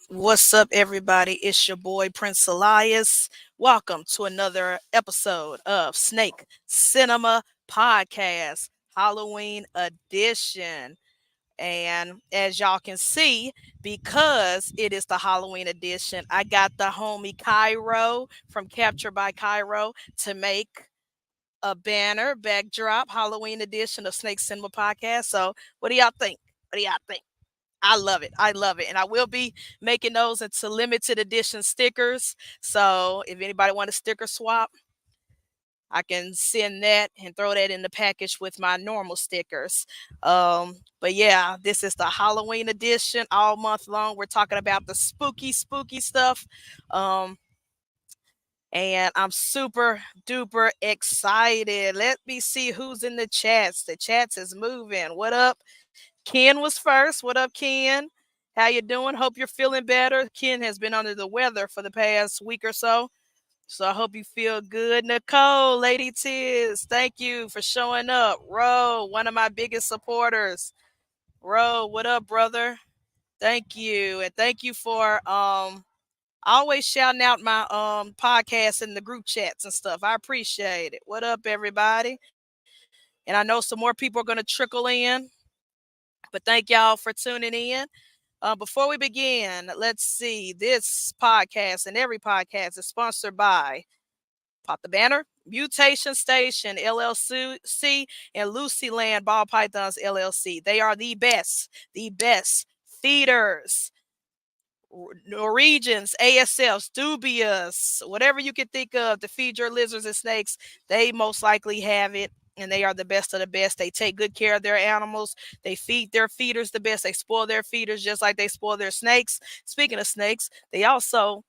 What's up, everybody? It's your boy Prince Elias. Welcome to another episode of Snake Cinema Podcast, Halloween edition. And as y'all can see, because it is the Halloween edition, I got the homie Cairo from Capture by Cairo to make a banner backdrop Halloween edition of Snake Cinema Podcast. So, what do y'all think? What do y'all think? I love it. I love it. And I will be making those into limited edition stickers. So if anybody want a sticker swap, I can send that and throw that in the package with my normal stickers. But yeah, this is the Halloween edition all month long. We're talking about the spooky stuff. Um, and I'm super duper excited. Let me see who's in the chats. The chats is moving. What up? Ken was first. What up, Ken? How you doing? Hope you're feeling better. Ken has been under the weather for the past week or so. So I hope you feel good. Nicole, Lady Tiz, thank you for showing up. Ro, one of my biggest supporters. Ro, what up, brother? Thank you. And thank you for always shouting out my podcast in the group chats and stuff. I appreciate it. What up, everybody? And I know some more people are gonna trickle in. But thank y'all for tuning in. Before we begin, let's see. This podcast and every podcast is sponsored by Pop the Banner, Mutation Station LLC, and Lucy Land Ball Pythons LLC. They are the best feeders. Norwegians, ASFs, dubious, whatever you can think of to feed your lizards and snakes, they most likely have it. And they are the best of the best. They take good care of their animals. They feed their feeders the best. They spoil their feeders just like they spoil their snakes. Speaking of snakes, they also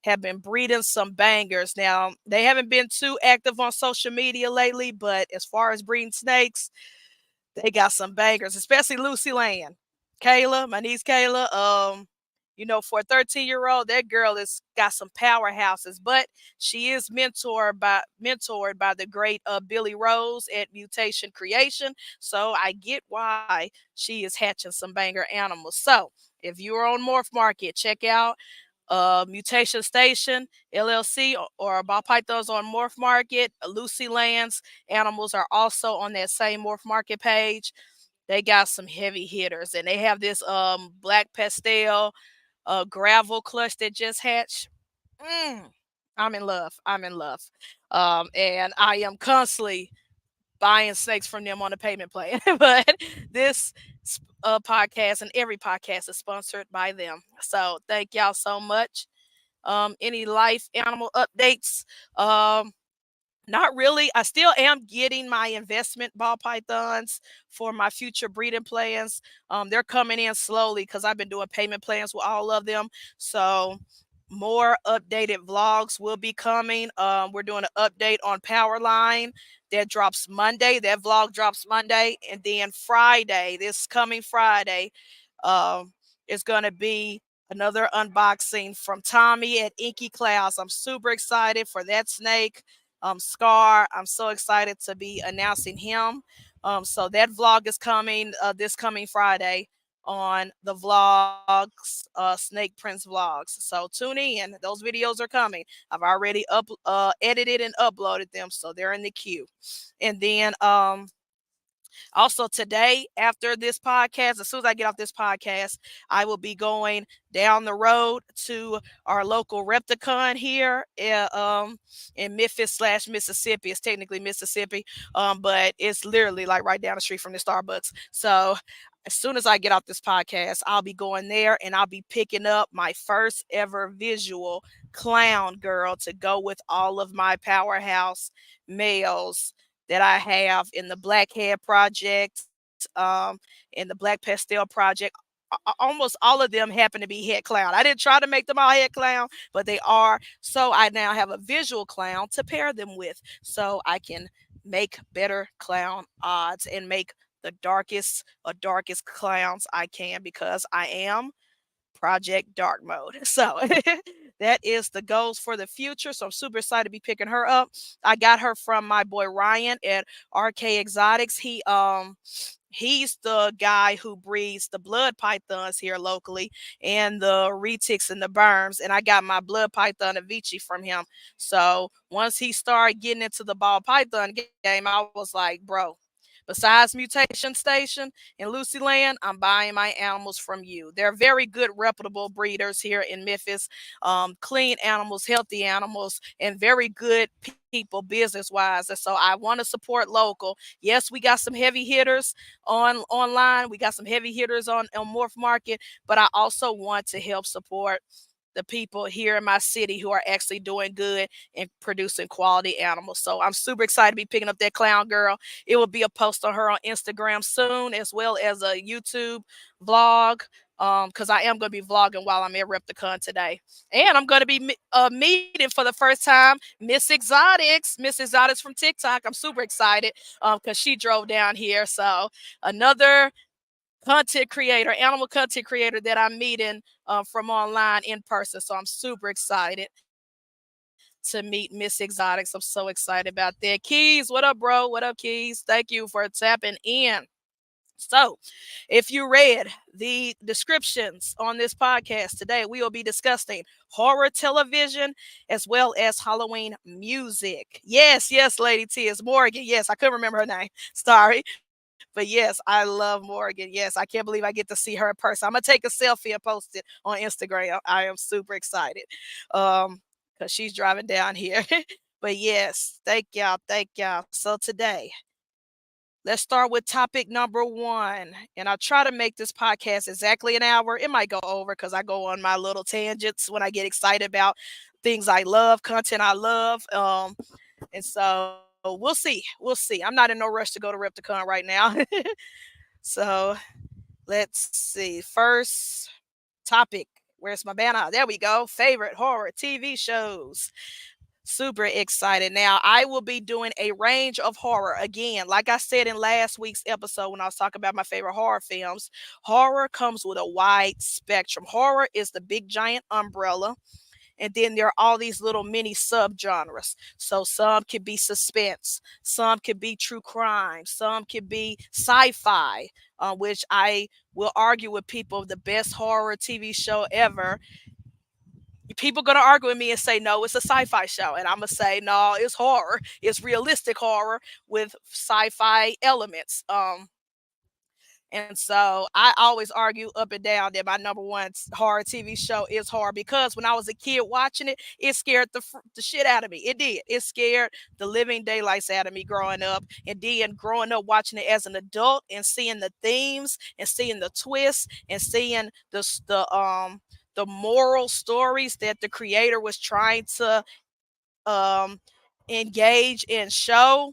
have been breeding some bangers. Now, they haven't been too active on social media lately, but as far as breeding snakes, they got some bangers, especially Lucy Land. Kayla, my niece Kayla, for a 13-year-old, that girl has got some powerhouses, but she is mentored by the great Billy Rose at Mutation Creation. So I get why she is hatching some banger animals. So if you're on Morph Market, check out Mutation Station LLC or Ball Pythons on Morph Market. Lucy Land's animals are also on that same Morph Market page. They got some heavy hitters, and they have this black pastel gravel clutch that just hatched. Mm, I'm in love. I'm in love. And I am constantly buying snakes from them on a payment plan. But this podcast and every podcast is sponsored by them. So thank y'all so much. Any life animal updates? Not really. I still am getting my investment ball pythons for my future breeding plans. They're coming in slowly because I've been doing payment plans with all of them. So more updated vlogs will be coming. We're doing an update on Powerline that drops Monday. That vlog drops Monday, and then Friday, this coming Friday, um, is going to be another unboxing from Tommy at Inky Clouds. I'm super excited for that snake. Scar, I'm so excited to be announcing him. So that vlog is coming this coming Friday on the vlogs, Snake Prince vlogs. So tune in; those videos are coming. I've already edited and uploaded them, so they're in the queue. And then also today, after this podcast, as soon as I get off this podcast, I will be going down the road to our local Repticon here in Memphis/Mississippi. It's technically Mississippi, but it's literally like right down the street from the Starbucks. So as soon as I get off this podcast, I'll be going there and I'll be picking up my first ever visual clown girl to go with all of my powerhouse males that I have in the Blackhead project, in the Black Pastel project. Almost all of them happen to be head clown. I didn't try to make them all head clown, but they are. So I now have a visual clown to pair them with, so I can make better clown odds and make the darkest clowns I can because I am Project Dark Mode. So that is the goals for the future. So I'm super excited to be picking her up. I got her from my boy Ryan at RK Exotics. He's the guy who breeds the blood pythons here locally and the retics and the berms. And I got my blood python Avicii from him. So once he started getting into the ball python game, I was like, bro, besides Mutation Station in Lucy Land, I'm buying my animals from you. They're very good, reputable breeders here in Memphis. Clean animals, healthy animals, and very good people business wise. And so I want to support local. Yes, we got some heavy hitters online. We got some heavy hitters on Morph Market, but I also want to help support the people here in my city who are actually doing good and producing quality animals. So I'm super excited to be picking up that clown girl. It will be a post on her on Instagram soon, as well as a YouTube vlog. Because I am going to be vlogging while I'm at Repticon today, and I'm going to be meeting for the first time Miss Exotics from TikTok. I'm super excited because she drove down here. So another content creator, animal content creator that I'm meeting from online in person. So I'm super excited to meet Miss Exotics. I'm so excited about that. Keys, what up, bro? What up, Keys? Thank you for tapping in. So, if you read the descriptions on this podcast today, we will be discussing horror television as well as Halloween music. Yes, yes, Lady T is Morgan. Yes, I couldn't remember her name. Sorry. But yes, I love Morgan. Yes, I can't believe I get to see her in person. I'm gonna take a selfie and post it on Instagram. I am super excited. Um, because she's driving down here. But yes, thank y'all. So today, let's start with topic number one. And I'll try to make this podcast exactly an hour. It might go over because I go on my little tangents when I get excited about things I love, content I love. And so we'll see. We'll see. I'm not in no rush to go to Repticon right now. So let's see. First topic. Where's my banner? There we go. Favorite horror TV shows. Super excited. Now, I will be doing a range of horror. Again, like I said in last week's episode when I was talking about my favorite horror films, horror comes with a wide spectrum. Horror is the big giant umbrella, and then there are all these little mini subgenres. So some could be suspense, some could be true crime, some could be sci-fi, which I will argue with people the best horror TV show ever. People gonna argue with me and say no, it's a sci-fi show, and I'm gonna say no, it's horror. It's realistic horror with sci-fi elements. And so I always argue up and down that my number one horror TV show is horror because when I was a kid watching it, it scared the shit out of me. It did. It scared the living daylights out of me growing up. And then growing up watching it as an adult and seeing the themes and seeing the twists and seeing the moral stories that the creator was trying to um engage and show,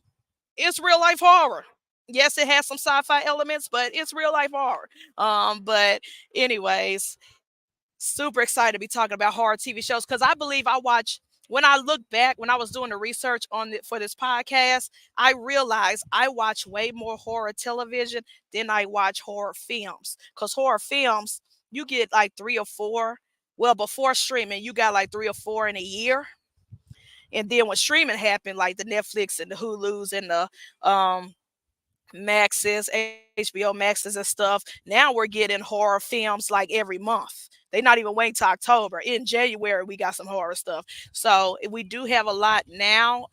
it's real life horror. Yes, it has some sci-fi elements, but it's real life horror. But anyways, super excited to be talking about horror TV shows because I believe I watch. When I look back, when I was doing the research for this podcast, I realized I watch way more horror television than I watch horror films. Because horror films, you get like three or four. Well, before streaming, you got like three or four in a year. And then when streaming happened, like the Netflix and the Hulus and the Maxes, HBO Maxes and stuff. Now we're getting horror films like every month. They not even waiting till October. In January, we got some horror stuff. So we do have a lot now,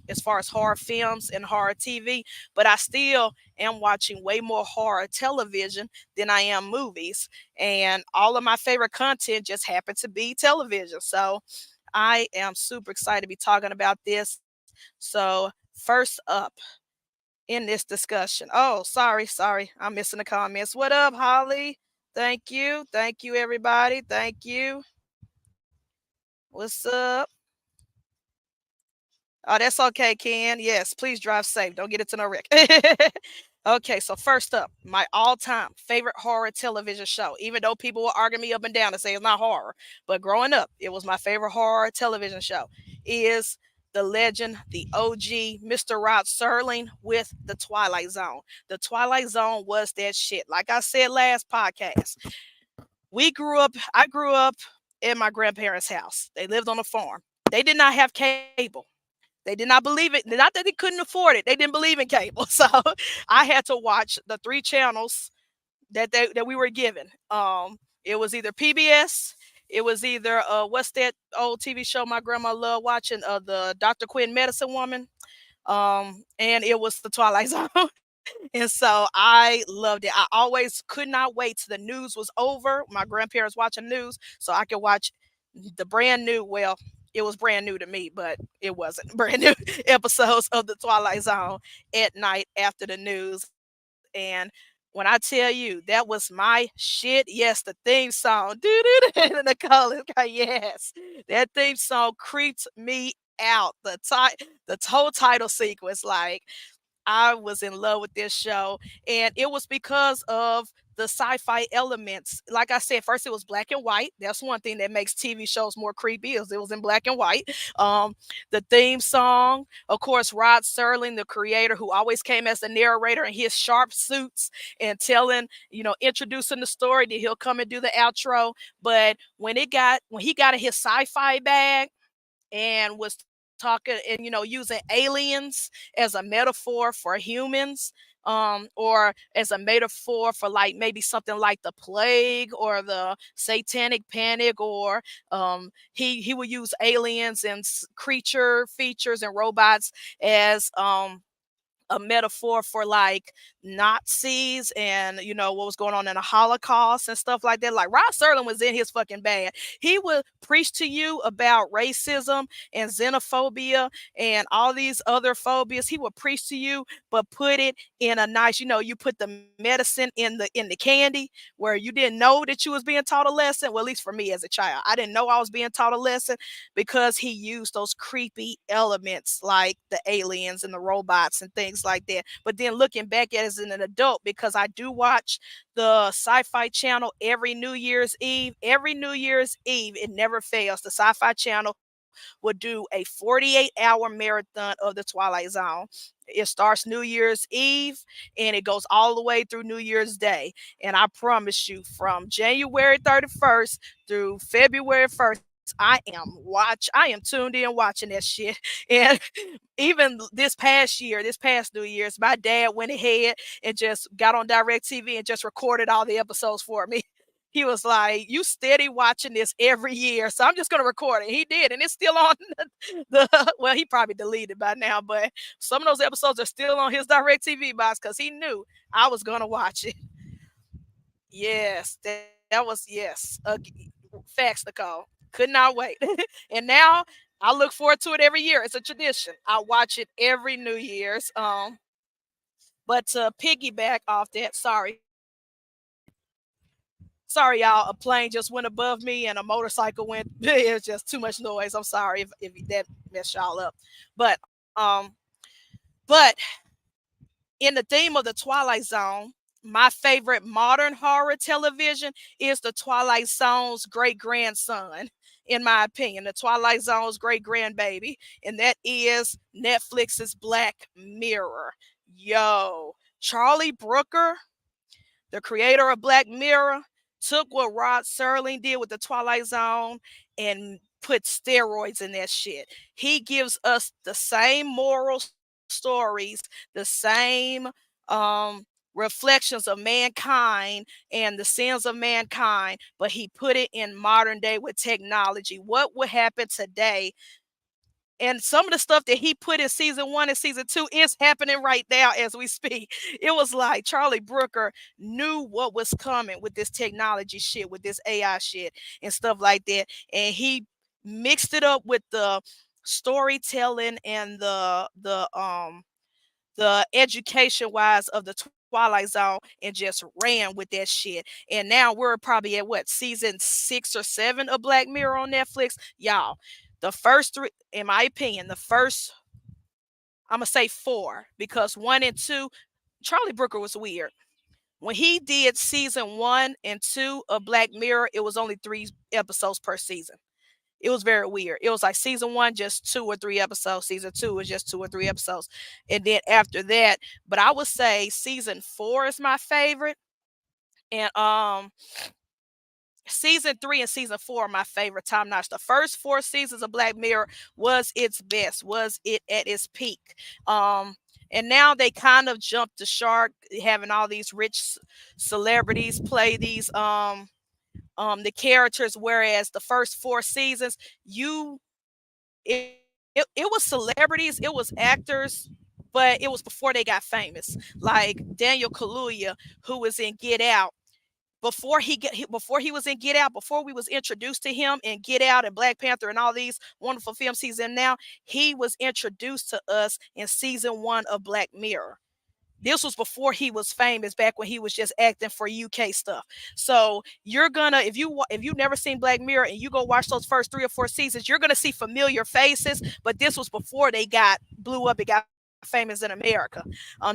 as far as horror films and horror TV. But I still am watching way more horror television than I am movies. And all of my favorite content just happen to be television. So I am super excited to be talking about this. So first up in this discussion. Oh, sorry. I'm missing the comments. What up, Holly? Thank you. Thank you, everybody. Thank you. What's up? Oh, that's okay, Ken. Yes, please drive safe. Don't get into no wreck. Okay, so first up, my all-time favorite horror television show. Even though people will argue me up and down and say it's not horror, but growing up, it was my favorite horror television show. Is the legend, the OG, Mr. Rod Serling with the Twilight Zone. The Twilight Zone was that shit. Like I said last podcast, I grew up in my grandparents' house. They lived on a farm. They did not have cable. They did not believe it. Not that they couldn't afford it. They didn't believe in cable. So I had to watch the three channels that we were given. It was either PBS, it was either what's that old TV show my grandma loved watching, the Dr. Quinn Medicine Woman, and it was the Twilight Zone. And so I loved it. I always could not wait till the news was over. My grandparents watching news, so I could watch the brand new. Well, it was brand new to me, but it wasn't brand new episodes of the Twilight Zone at night after the news. And when I tell you that was my shit, yes, the theme song, and the colors, yes, that theme song creeps me out. The whole title sequence, like I was in love with this show, and it was because of the sci-fi elements. Like I said, first it was black and white. That's one thing that makes TV shows more creepy, is it was in black and white. Um, the theme song, of course, Rod Serling, the creator, who always came as the narrator in his sharp suits and telling, introducing the story. Then he'll come and do the outro. But when he got in his sci-fi bag and was talking and using aliens as a metaphor for humans, or as a metaphor for like maybe something like the plague or the satanic panic, or he would use aliens and creature features and robots as a metaphor for like Nazis and what was going on in the Holocaust and stuff like that. Like Rod Serling was in his fucking bag. He would preach to you about racism and xenophobia and all these other phobias. He would preach to you, but put it in a nice, you put the medicine in the candy where you didn't know that you was being taught a lesson. Well, at least for me as a child, I didn't know I was being taught a lesson because he used those creepy elements like the aliens and the robots and things like that. But then looking back at it as an adult, because I do watch the Sci-Fi Channel every New Year's Eve, it never fails. The Sci-Fi Channel would do a 48-hour marathon of the Twilight Zone. It starts New Year's Eve and it goes all the way through New Year's Day. And I promise you, from January 31st through February 1st, I am tuned in watching that shit. And even this past New Year's, my dad went ahead and just got on Direct TV and just recorded all the episodes for me. He was like, "You steady watching this every year, so I'm just gonna record it." He did, and it's still on well, he probably deleted by now, but some of those episodes are still on his Direct TV box because he knew I was gonna watch it. Yes, that was yes. Facts, Nicole. Could not wait. And now I look forward to it every year. It's a tradition. I watch it every New Year's. But to piggyback off that, sorry, y'all. A plane just went above me and a motorcycle went. It was just too much noise. I'm sorry if that messed y'all up. But but in the theme of the Twilight Zone, my favorite modern horror television is the Twilight Zone's great grandson, in my opinion, the Twilight Zone's great grandbaby, and that is Netflix's Black Mirror. Yo, Charlie Brooker, the creator of Black Mirror, took what Rod Serling did with the Twilight Zone and put steroids in that shit. He gives us the same moral stories, the same um reflections of mankind and the sins of mankind, but he put it in modern day with technology. What would happen today, and some of the stuff that he put in season one and season two is happening right now as we speak. It was like Charlie Brooker knew what was coming with this technology shit, with this AI shit and stuff like that. And he mixed it up with the storytelling and the education wise of the Twilight Zone and just ran with that shit. And now we're probably at what, season 6 or 7 of Black Mirror on Netflix, y'all. The first three, in my opinion, the first, I'm gonna say four, because one and two, Charlie Brooker was weird. When he did season 1 and 2 of Black Mirror, it was only 3 episodes per season. It was very weird. It was like season one, just 2 or 3 episodes. Season two was just 2 or 3 episodes. And then after that, but I would say season 4 is my favorite. And Season 3 and season 4 are my favorite, top notch. The first 4 seasons of Black Mirror was its best, was it at its peak. Um, and now they kind of jumped the shark, having all these rich celebrities play these the characters, whereas the first 4 seasons, you it, it was celebrities, it was actors, but it was before they got famous. Like Daniel Kaluuya, who was in Get Out. Before he was in Get Out, before we was introduced to him in Get Out and Black Panther and all these wonderful films he's in now, he was introduced to us in season 1 of Black Mirror. This was before he was famous, back when he was just acting for UK stuff. So you're gonna, if you've never seen Black Mirror and you go watch those first 3 or 4 seasons, you're gonna see familiar faces. But this was before they got blew up and got famous in America.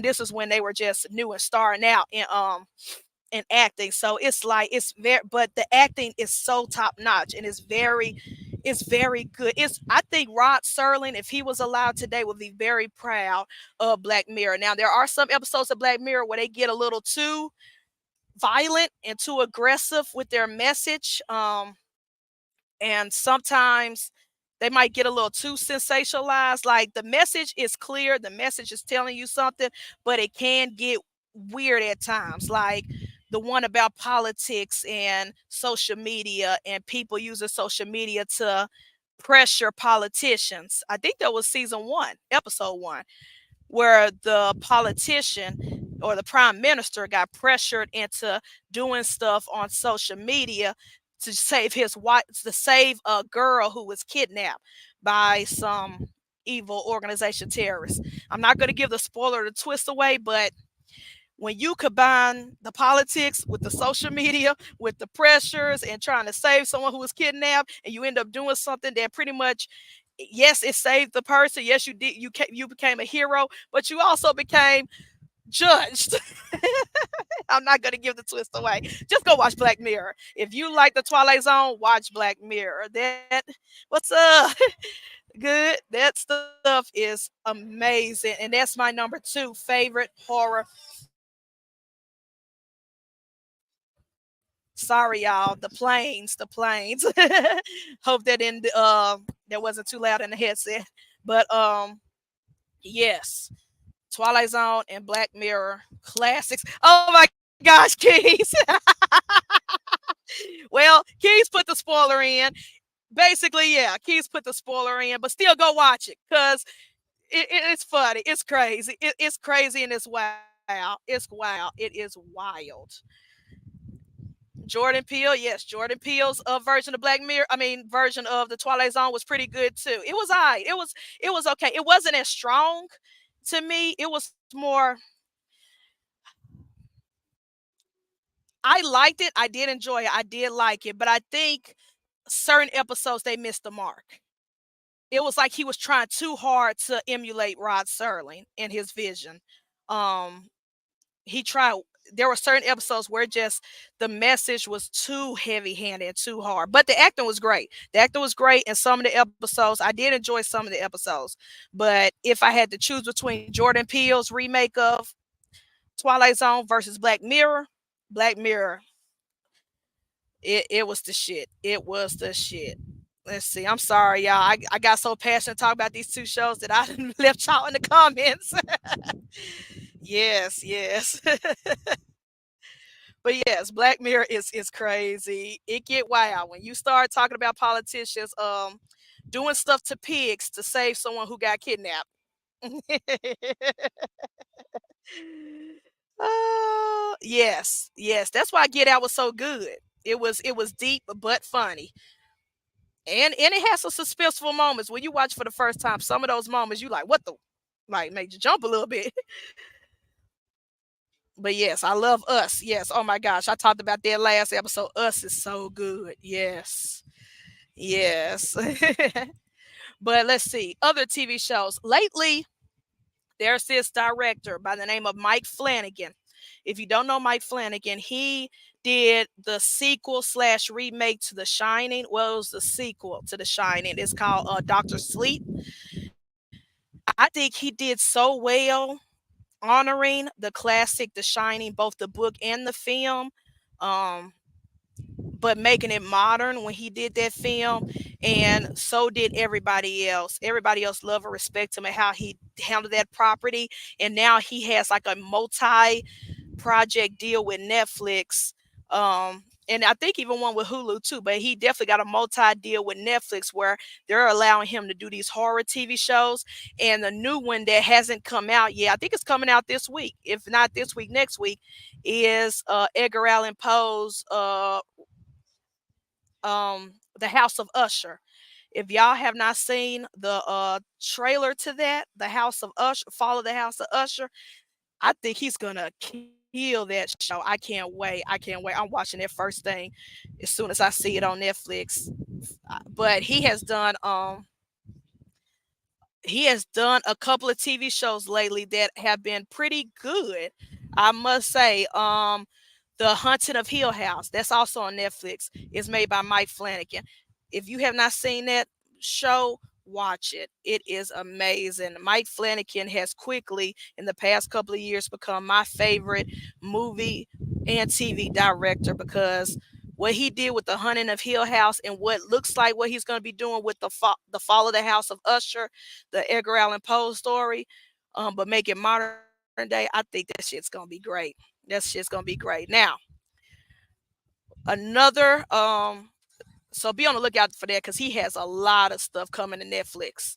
This was when they were just new and starting out in acting. So it's like it's very, but the acting is so top notch and it's very good. It's I think Rod Serling, if he was allowed today, would be very proud of Black Mirror. Now there are some episodes of Black Mirror where they get a little too violent and too aggressive with their message. And sometimes they might get a little too sensationalized. Like the message is clear, the message is telling you something, but it can get weird at times. Like the one about politics and social media and people using social media to pressure politicians. I think that was season 1, episode 1, where the politician or the prime minister got pressured into doing stuff on social media to save his wife, to save a girl who was kidnapped by some evil organization terrorists. I'm not going to give the spoiler to twist away, but when you combine the politics with the social media, with the pressures and trying to save someone who was kidnapped, and you end up doing something that pretty much, yes, it saved the person. Yes, you did. You became a hero, but you also became judged. I'm not going to give the twist away. Just go watch Black Mirror. If you like the Twilight Zone, watch Black Mirror. That what's up? Good. That stuff is amazing, and that's my number 2 favorite horror. Sorry, y'all. The planes. Hope that wasn't too loud in the headset. But yes, Twilight Zone and Black Mirror classics. Oh my gosh, Keys. Well, Keys put the spoiler in. Basically, yeah, Keys put the spoiler in, but still go watch it because it's funny. It's crazy. It's crazy and it's wild. It's wild. It is wild. Jordan Peele, yes, Jordan Peele's version of Black Mirror. I mean, version of the Twilight Zone was pretty good too. It was alright. It was okay. It wasn't as strong to me. It was more. I liked it. I did enjoy it. I did like it, but I think certain episodes they missed the mark. It was like he was trying too hard to emulate Rod Serling in his vision. Um, he tried. There were certain episodes where just the message was too heavy-handed and too hard, but the acting was great. The acting was great in some of the episodes. I did enjoy some of the episodes, but if I had to choose between Jordan Peele's remake of Twilight Zone versus Black Mirror, Black Mirror, it was the shit. It was the shit. Let's see. I'm sorry, y'all. I got so passionate talking about these 2 shows that I left y'all in the comments. Yes, yes. But yes, Black Mirror is crazy. It get wild when you start talking about politicians doing stuff to pigs to save someone who got kidnapped. Oh, yes, yes. That's why Get Out was so good. It was deep but funny. And it has some suspenseful moments when you watch for the first time. Some of those moments you like, what the, like, made you jump a little bit. But yes, I love Us. Yes. Oh my gosh. I talked about that last episode. Us is so good. Yes. Yes. But let's see. Other TV shows. Lately, there's this director by the name of Mike Flanagan. If you don't know Mike Flanagan, he did the sequel slash remake to The Shining. Well, it was the sequel to The Shining. It's called Doctor Sleep. I think he did so well honoring the classic The Shining, both the book and the film. Um, but making it modern when he did that film, and so did everybody else. Everybody else loved and respect him and how he handled that property, and now he has like a multi project deal with Netflix. And I think even one with Hulu too, but he definitely got a multi deal with Netflix where they're allowing him to do these horror TV shows. And the new one that hasn't come out yet, I think it's coming out this week. If not this week, next week, is Edgar Allan Poe's The House of Usher. If y'all have not seen the trailer to that, The House of Usher, Follow the House of Usher, I think he's gonna kill that show. I can't wait. I can't wait. I'm watching that first thing as soon as I see it on Netflix. But he has done a couple of TV shows lately that have been pretty good. I must say, The Haunting of Hill House, that's also on Netflix. It's made by Mike Flanagan. If you have not seen that show, watch it. It is amazing. Mike Flanagan has quickly, in the past couple of years, become my favorite movie and TV director because what he did with The Haunting of Hill House and what looks like what he's going to be doing with the Fall of the House of Usher, the Edgar Allan Poe story, but make it modern day. I think that shit's gonna be great. That shit's gonna be great. Now, another so be on the lookout for that because he has a lot of stuff coming to Netflix.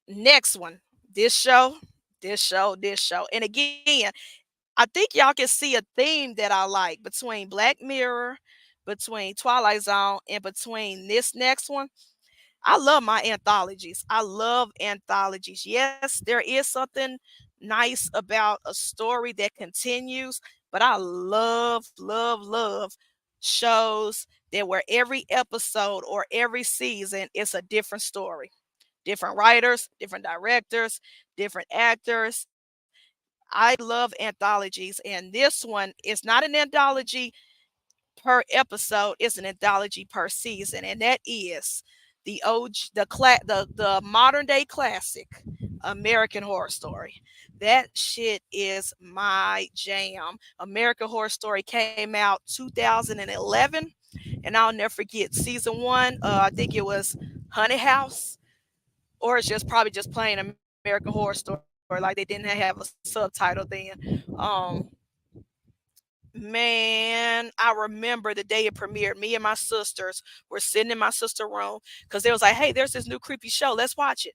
Next one, this show, this show. And again, I think y'all can see a theme that I like between Black Mirror, between Twilight Zone, and between this next one. I love my anthologies. I love anthologies. Yes, there is something nice about a story that continues, but I love, love, love shows that where every episode or every season is a different story. Different writers, different directors, different actors. I love anthologies, and this one is not an anthology per episode, is an anthology per season, and that is the OG, the modern day classic, American Horror Story. That shit is my jam. American Horror Story came out 2011, and I'll never forget season one. I think it was Honey House, or it's just probably just plain American Horror Story. Like they didn't have a subtitle then. Man, I remember the day it premiered. Me and my sisters were sitting in my sister room because they was like, "Hey, there's this new creepy show. Let's watch it."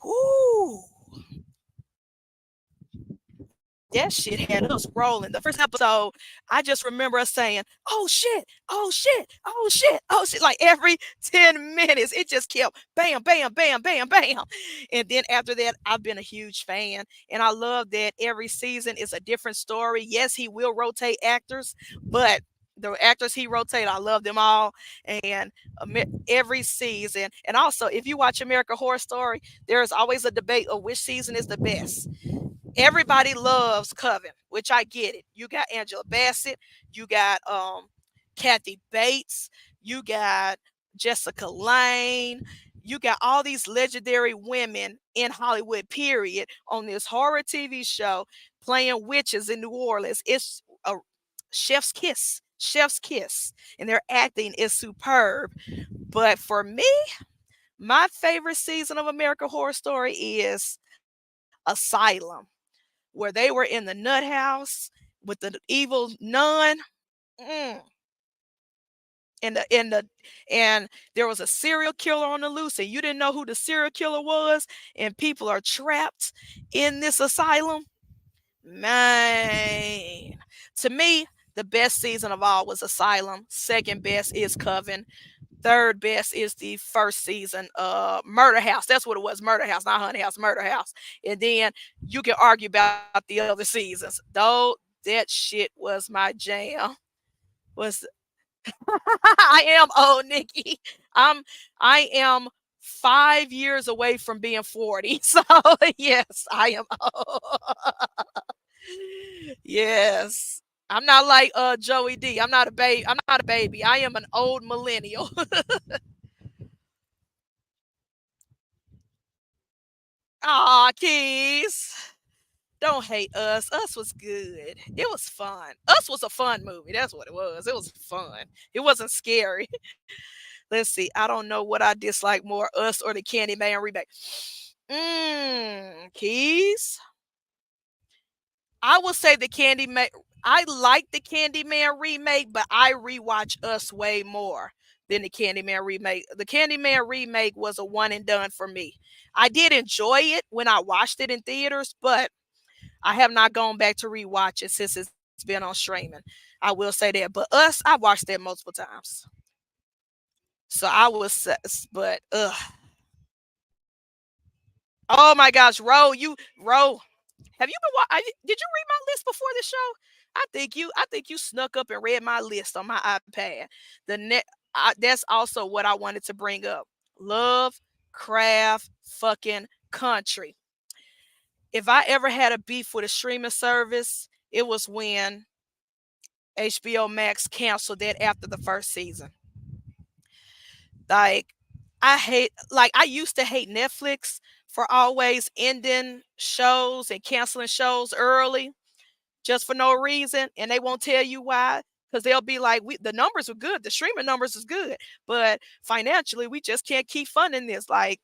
Whoo! That shit had us rolling. The first episode, I just remember us saying, "Oh shit! Oh shit! Oh shit! Oh shit!" Like every 10 minutes, it just kept bam, bam, bam, bam, bam. And then after that, I've been a huge fan, and I love that every season is a different story. Yes, he will rotate actors, but the actors he rotate, I love them all. And every season, and also if you watch American Horror Story, there is always a debate of which season is the best. Everybody loves Coven, which I get it. You got Angela Bassett, you got Kathy Bates, you got Jessica Lange, you got all these legendary women in Hollywood, period, on this horror TV show playing witches in New Orleans. It's a chef's kiss. Chef's kiss. And their acting is superb. But for me, my favorite season of American Horror Story is Asylum, where they were in the nut house with the evil nun. Mm. And and there was a serial killer on the loose, and you didn't know who the serial killer was, and people are trapped in this asylum. Man, to me, the best season of all was Asylum. Second best is Coven. Third best is the first season, Murder House. That's what it was, Murder House, not Honey House, Murder House. And then you can argue about the other seasons. Though that shit was my jam. Was I am old, Nikki. I'm I am 5 years away from being 40. So yes, I am old. Yes. I'm not like Joey D. I'm not a baby. I'm not a baby. I am an old millennial. Aw, Keys. Don't hate Us. Us was good. It was fun. Us was a fun movie. That's what it was. It was fun. It wasn't scary. Let's see. I don't know what I dislike more, Us or the Candyman remake. Keys. I will say the Candyman. I like the Candyman remake, but I rewatch Us way more than the Candyman remake. The Candyman remake was a one and done for me. I did enjoy it when I watched it in theaters, but I have not gone back to rewatch it since it's been on streaming. I will say that. But Us, I watched that multiple times. So I was, but oh my gosh, Ro, have you been? Did you read my list before the show? I think you snuck up and read my list on my iPad. The net. That's also what I wanted to bring up. Love, craft, fucking country. If I ever had a beef with a streaming service, it was when HBO Max canceled that after the first season. Like I used to hate Netflix for always ending shows and canceling shows early just for no reason, and they won't tell you why, because they'll be like, the numbers are good, the streaming numbers is good, but financially we just can't keep funding this. Like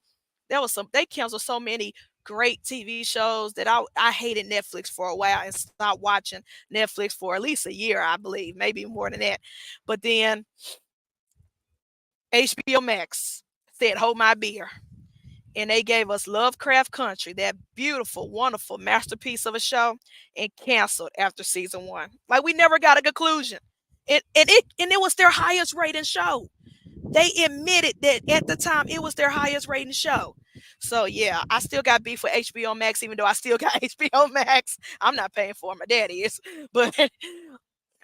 they canceled so many great TV shows that I hated Netflix for a while and stopped watching Netflix for at least a year, I believe, maybe more than that. But then HBO Max said, hold my beer. And they gave us Lovecraft Country, that beautiful, wonderful masterpiece of a show, and canceled after season one. Like we never got a conclusion. And it was their highest rating show. They admitted that at the time it was their highest rating show. So yeah, I still got beef with HBO Max, even though I still got HBO Max. I'm not paying for it, my daddy is. But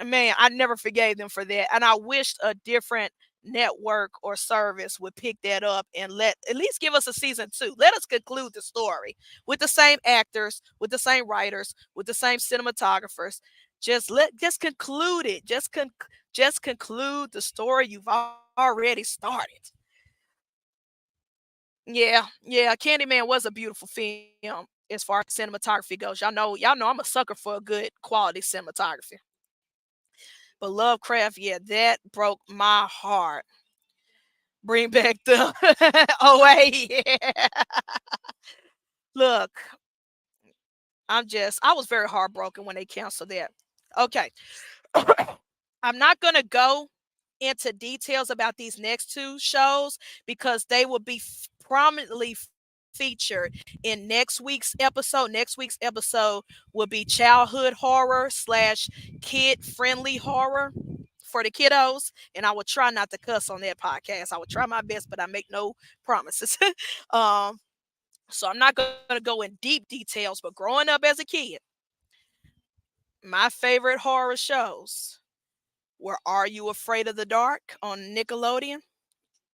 man, I never forgave them for that. And I wished a different network or service would pick that up and let at least give us a season two. Let us conclude the story with the same actors, with the same writers, with the same cinematographers. Just conclude it. Just conclude the story you've already started. Yeah. Candyman was a beautiful film as far as cinematography goes. Y'all know I'm a sucker for a good quality cinematography. But Lovecraft, yeah, that broke my heart. Bring back the OA. Yeah. Look, I was very heartbroken when they canceled that. Okay. I'm not going to go into details about these next two shows because they will be prominently featured in next week's episode. Next week's episode will be childhood horror slash kid friendly horror for the kiddos. And I will try not to cuss on that podcast. I will try my best, but I make no promises. um, so I'm not going to go in deep details, but growing up as a kid, my favorite horror shows were Are You Afraid of the Dark on Nickelodeon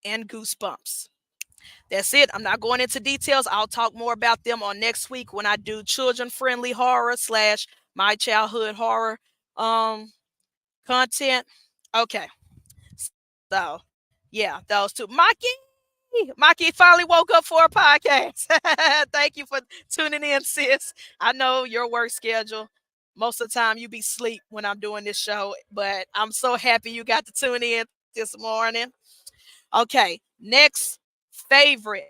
and Goosebumps. That's it. I'm not going into details. I'll talk more about them on next week when I do children friendly horror slash my childhood horror content. Okay. So yeah, those two. Maki finally woke up for a podcast. Thank you for tuning in, sis. I know your work schedule. Most of the time you be sleep when I'm doing this show, but I'm so happy you got to tune in this morning. Okay, next favorite,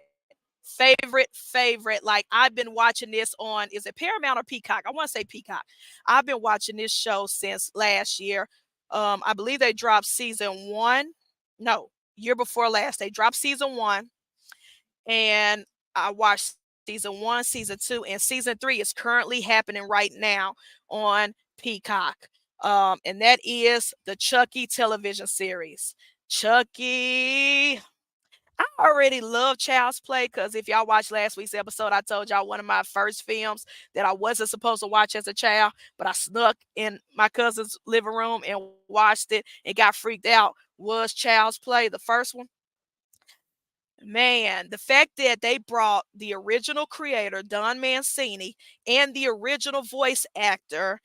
favorite. Like I've been watching this on, is it Paramount or Peacock? I want to say Peacock. I've been watching this show since last year. I believe they dropped season one. No, year before last. They dropped season one, and I watched season one, season two, and season three is currently happening right now on Peacock. And that is the Chucky television series. Chucky. I already love Child's Play because if y'all watched last week's episode, I told y'all one of my first films that I wasn't supposed to watch as a child, but I snuck in my cousin's living room and watched it and got freaked out was Child's Play, the first one. Man, the fact that they brought the original creator, Don Mancini, and the original voice actor,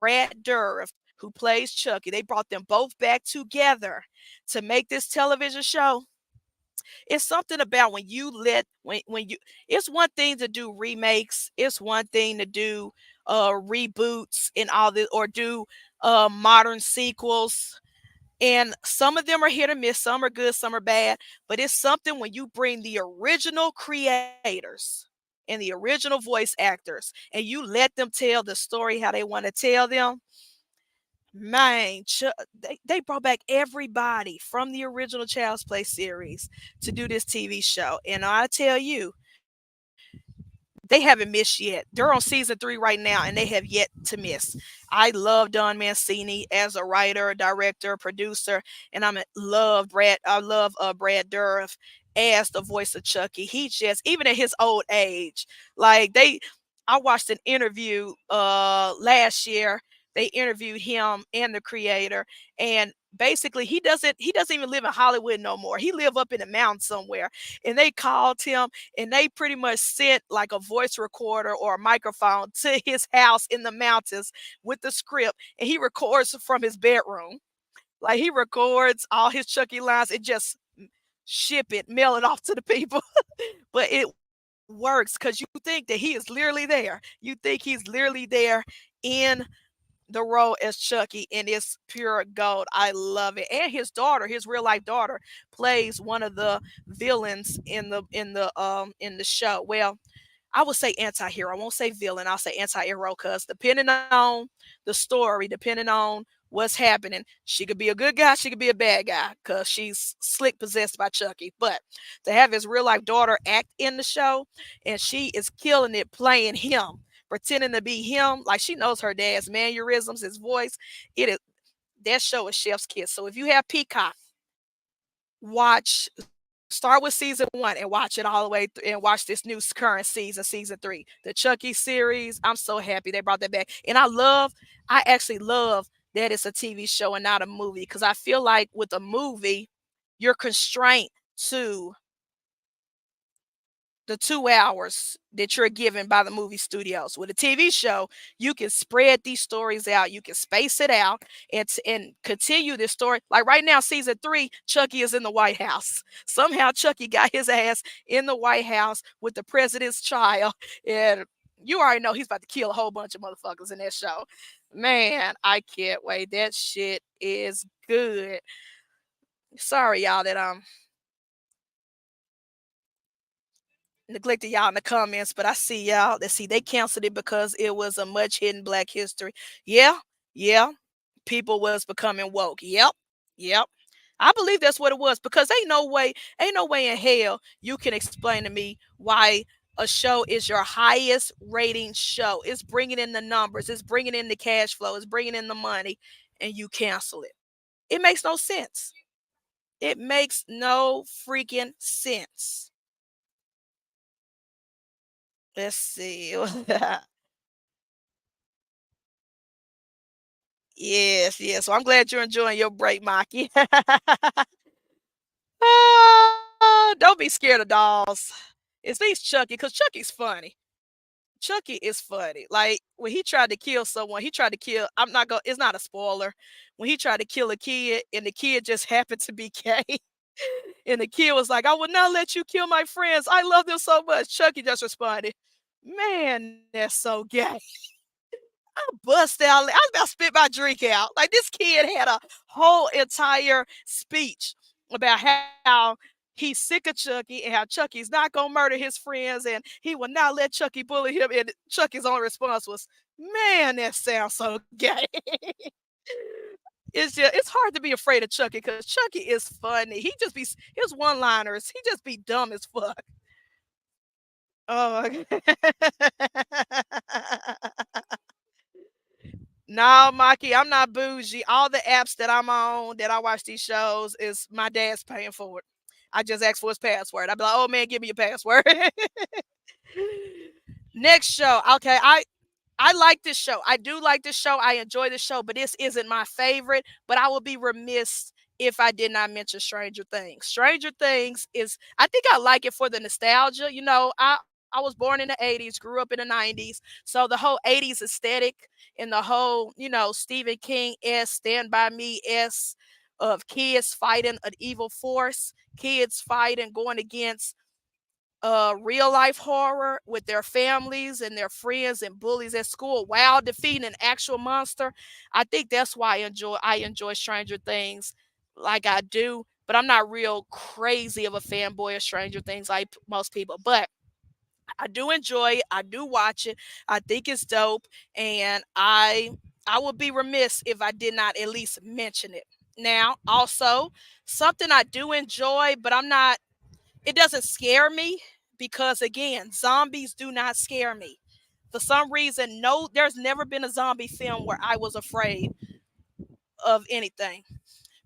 Brad Dourif, who plays Chucky, they brought them both back together to make this television show. It's something about when you let when you it's one thing to do remakes, it's one thing to do reboots and all this, or do modern sequels, and some of them are hit or miss, some are good, some are bad, but it's something when you bring the original creators and the original voice actors and you let them tell the story how they want to tell them. Man, they brought back everybody from the original Child's Play series to do this TV show. And I tell you, they haven't missed yet. They're on season 3 right now, and they have yet to miss. I love Don Mancini as a writer, director, producer, and I love Brad Dourif as the voice of Chucky. He just, even at his old age, like I watched an interview last year. They interviewed him and the creator, and basically he doesn't even live in Hollywood no more. He live up in the mountains somewhere, and they called him and they pretty much sent like a voice recorder or a microphone to his house in the mountains with the script, and he records from his bedroom. Like, he records all his Chucky lines and just ship it, mail it off to the people. But it works because you think that he is literally there. You think he's literally there in the role as Chucky, and it's pure gold. I love it. And his daughter, his real life daughter, plays one of the villains in the show. Well, I would say anti-hero. I won't say villain. I'll say anti-hero because depending on the story, depending on what's happening, she could be a good guy, she could be a bad guy because she's slick possessed by Chucky. But to have his real life daughter act in the show, and she is killing it playing him, pretending to be him, like she knows her dad's mannerisms, his voice. It is that show is chef's kiss. So if you have Peacock, watch start with season 1 and watch it all the way through, and watch this new current season 3, the Chucky series. I'm so happy they brought that back, and I actually love that it's a TV show and not a movie, because I feel like with a movie you're constrained to the 2 hours that you're given by the movie studios. With a TV show, you can spread these stories out, you can space it out, and continue this story. Like right now, season 3, Chucky is in the White House. Somehow, Chucky got his ass in the White House with the president's child, and you already know he's about to kill a whole bunch of motherfuckers in that show. Man, I can't wait. That shit is good. Sorry, y'all, that neglected y'all in the comments, but I see y'all. Let's see, they canceled it because it was a much hidden Black history. Yeah, yeah. People was becoming woke. Yep, yep. I believe that's what it was, because ain't no way in hell you can explain to me why a show is your highest rating show. It's bringing in the numbers, it's bringing in the cash flow, it's bringing in the money, and you cancel it. It makes no sense. It makes no freaking sense. Let's see. Yes, yes. So I'm glad you're enjoying your break, Maki. Don't be scared of dolls. It's these Chucky, because Chucky's funny. Chucky is funny. Like when he tried to kill someone, he tried to kill. I'm not going. It's not a spoiler. When he tried to kill a kid, and the kid just happened to be gay, and the kid was like, "I will not let you kill my friends. I love them so much." Chucky just responded, "Man, that's so gay." I bust out. I was about to spit my drink out. Like, this kid had a whole entire speech about how he's sick of Chucky and how Chucky's not gonna murder his friends and he will not let Chucky bully him. And Chucky's only response was, "Man, that sounds so gay." It's hard to be afraid of Chucky because Chucky is funny. He just be his one liners. He just be dumb as fuck. Oh my god. No, Maki, I'm not bougie. All the apps that I'm on that I watch these shows is my dad's paying for it. I just ask for his password. I'd be like, "Oh man, give me your password." Next show. Okay, I like this show. I do like this show. I enjoy this show, but this isn't my favorite. But I would be remiss if I did not mention Stranger Things. Stranger Things is, I think I like it for the nostalgia. I was born in the 80s, grew up in the 90s. So the whole 80s aesthetic and the whole, Stephen King S, Stand By Me S of kids fighting an evil force, kids fighting, going against real life horror with their families and their friends and bullies at school while defeating an actual monster. I think that's why I enjoy Stranger Things like I do. But I'm not real crazy of a fanboy of Stranger Things like most people. But I do enjoy it. I do watch it. I think it's dope, and I would be remiss if I did not at least mention it. Now, also something I do enjoy, but I'm not. It doesn't scare me because again, zombies do not scare me. For some reason, no, there's never been a zombie film where I was afraid of anything.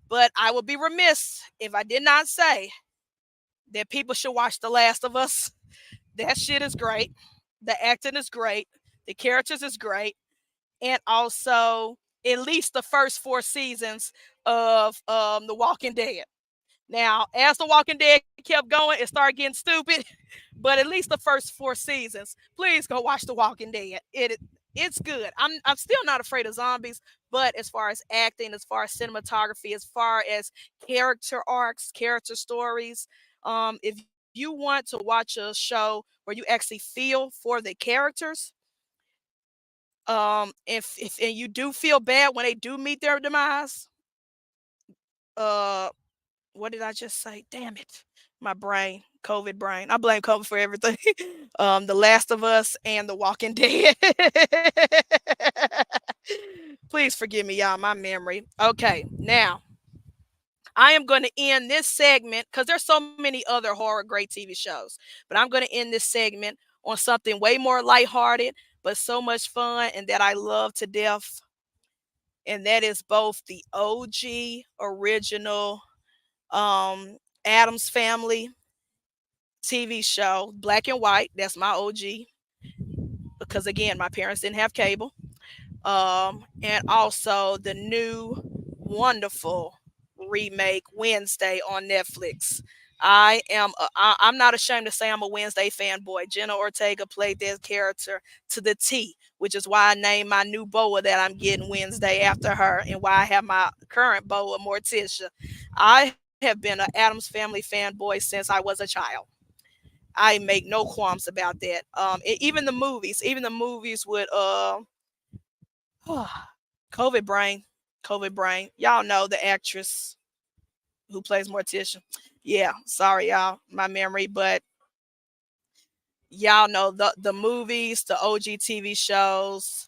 But I would be remiss if I did not say that people should watch The Last of Us. That shit is great. The acting is great. The characters is great. And also at least the first 4 seasons of The Walking Dead. Now, as The Walking Dead kept going, it started getting stupid. But at least the first 4 seasons, please go watch The Walking Dead. It's good. I'm still not afraid of zombies, but as far as acting, as far as cinematography, as far as character arcs, character stories, if you want to watch a show where you actually feel for the characters, if and you do feel bad when they do meet their demise, uh what did I just say? Damn it. My brain, COVID brain. I blame COVID for everything. The Last of Us and The Walking Dead. Please forgive me, y'all, my memory. Okay, now I am going to end this segment because there's so many other horror great TV shows, but I'm going to end this segment on something way more lighthearted, but so much fun and that I love to death. And that is both the OG original Adams Family TV show, black and white. That's my OG because again, my parents didn't have cable. And also the new wonderful remake Wednesday on Netflix. I'm not ashamed to say I'm a Wednesday fanboy. Jenna Ortega played that character to the T, which is why I named my new boa that I'm getting Wednesday after her, and why I have my current boa Morticia. I have been an Adams Family fanboy since I was a child. I make no qualms about that. Even the movies with COVID brain, COVID brain. Y'all know the actress who plays Morticia. Yeah, sorry y'all, my memory, but y'all know the movies, the OG TV shows.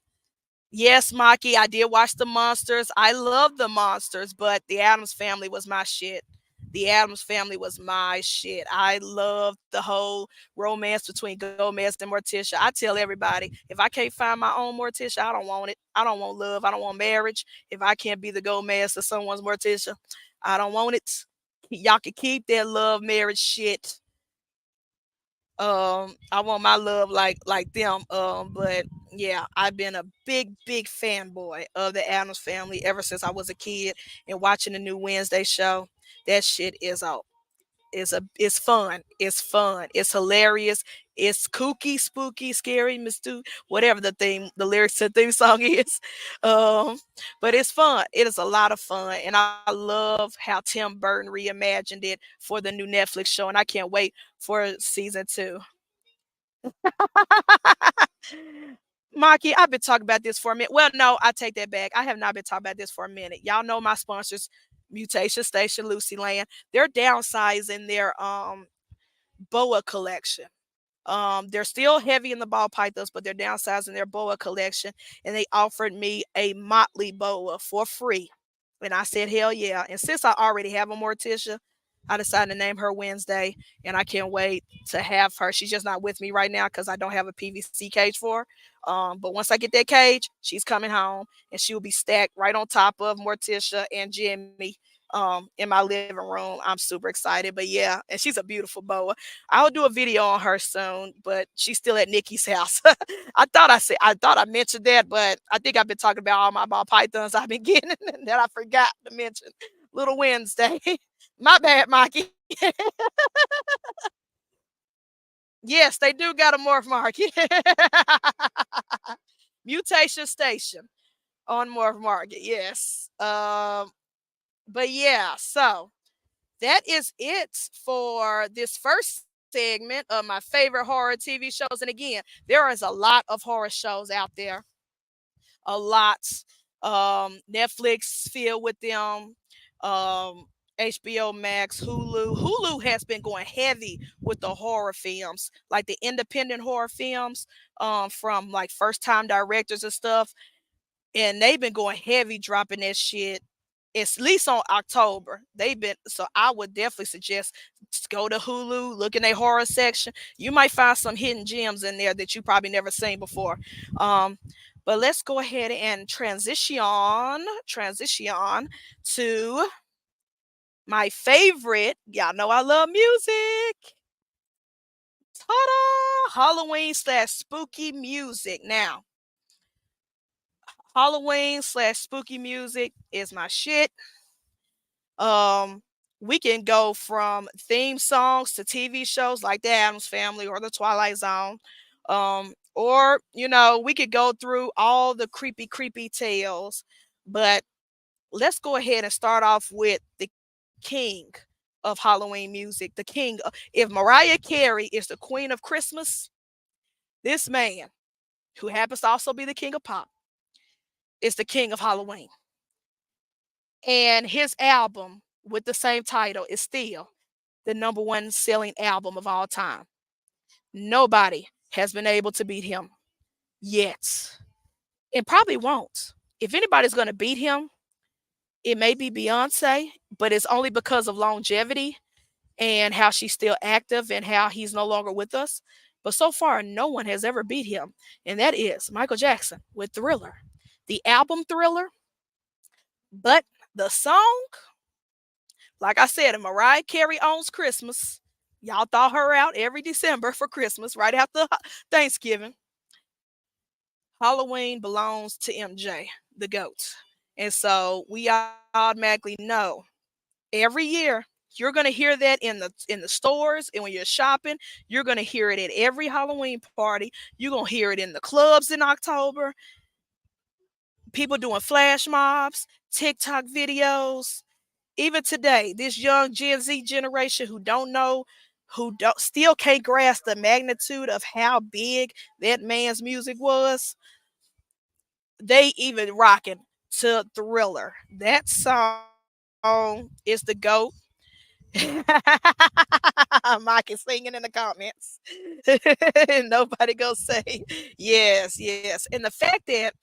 Yes, Maki, I did watch the monsters. I love the monsters, but the Adams Family was my shit. The Adams Family was my shit. I loved the whole romance between Gomez and Morticia. I tell everybody, if I can't find my own Morticia, I don't want it. I don't want love. I don't want marriage. If I can't be the Gomez to someone's Morticia, I don't want it. Y'all can keep that love marriage shit. I want my love like them. But yeah, I've been a big fanboy of the Adams Family ever since I was a kid, and watching the new Wednesday show. That shit is fun. It's fun. It's hilarious. It's kooky, spooky, scary, whatever the lyrics to the theme song is. Um, but it's fun. It is a lot of fun, and I love how Tim Burton reimagined it for the new Netflix show, and I can't wait for season two. Maki, I've been talking about this for a minute. Well, no, I take that back. I have not been talking about this for a minute. Y'all know my sponsors, Mutation Station, Lucy Land. They're downsizing their boa collection. They're still heavy in the ball pythons, but they're downsizing their boa collection, and they offered me a Motley boa for free. And I said, hell yeah. And since I already have a Morticia, I decided to name her Wednesday, and I can't wait to have her. She's just not with me right now because I don't have a PVC cage for her. But once I get that cage, she's coming home, and she will be stacked right on top of Morticia and Jimmy in my living room. I'm super excited. But yeah, and she's a beautiful boa. I'll do a video on her soon, but she's still at Nikki's house. I thought I mentioned that, but I think I've been talking about all my ball pythons I've been getting that I forgot to mention. Little Wednesday. My bad, Mikey. Yes, they do got a morph market. Mutation Station on Morph Market. Yes. But yeah, so that is it for this first segment of my favorite horror TV shows. And again, there is a lot of horror shows out there, a lot. Netflix filled with them. Um, HBO Max, Hulu. Hulu has been going heavy with the horror films, like the independent horror films, from like first time directors and stuff. And they've been going heavy dropping that shit at least on October. They've been, so I would definitely suggest go to Hulu, look in their horror section. You might find some hidden gems in there that you probably never seen before. Um, but let's go ahead and transition to my favorite. Y'all know I love music. Ta-da! Halloween/spooky music. Now, Halloween/spooky music is my shit. Um, we can go from theme songs to TV shows like The Addams Family or The Twilight Zone. Or, we could go through all the creepy, creepy tales. But let's go ahead and start off with the king of Halloween music. The king. If Mariah Carey is the queen of Christmas, this man, who happens to also be the king of pop, is the king of Halloween. And his album with the same title is still the number one selling album of all time. Nobody has been able to beat him yet, and probably won't. If anybody's going to beat him, it may be Beyonce, but it's only because of longevity and how she's still active and how he's no longer with us. But so far, no one has ever beat him, and that is Michael Jackson with Thriller. The album Thriller, but the song, like I said, and Mariah Carey owns Christmas. Y'all thaw her out every December for Christmas, right after Thanksgiving. Halloween belongs to MJ, the GOAT. And so we automatically know every year you're going to hear that in the stores, and when you're shopping, you're going to hear it at every Halloween party. You're going to hear it in the clubs in October. People doing flash mobs, TikTok videos. Even today, this young Gen Z generation who don't know, who don't, still can't grasp the magnitude of how big that man's music was, they even rocking to Thriller. That song is the GOAT. Mike is singing in the comments. Nobody gonna say yes, yes. And the fact that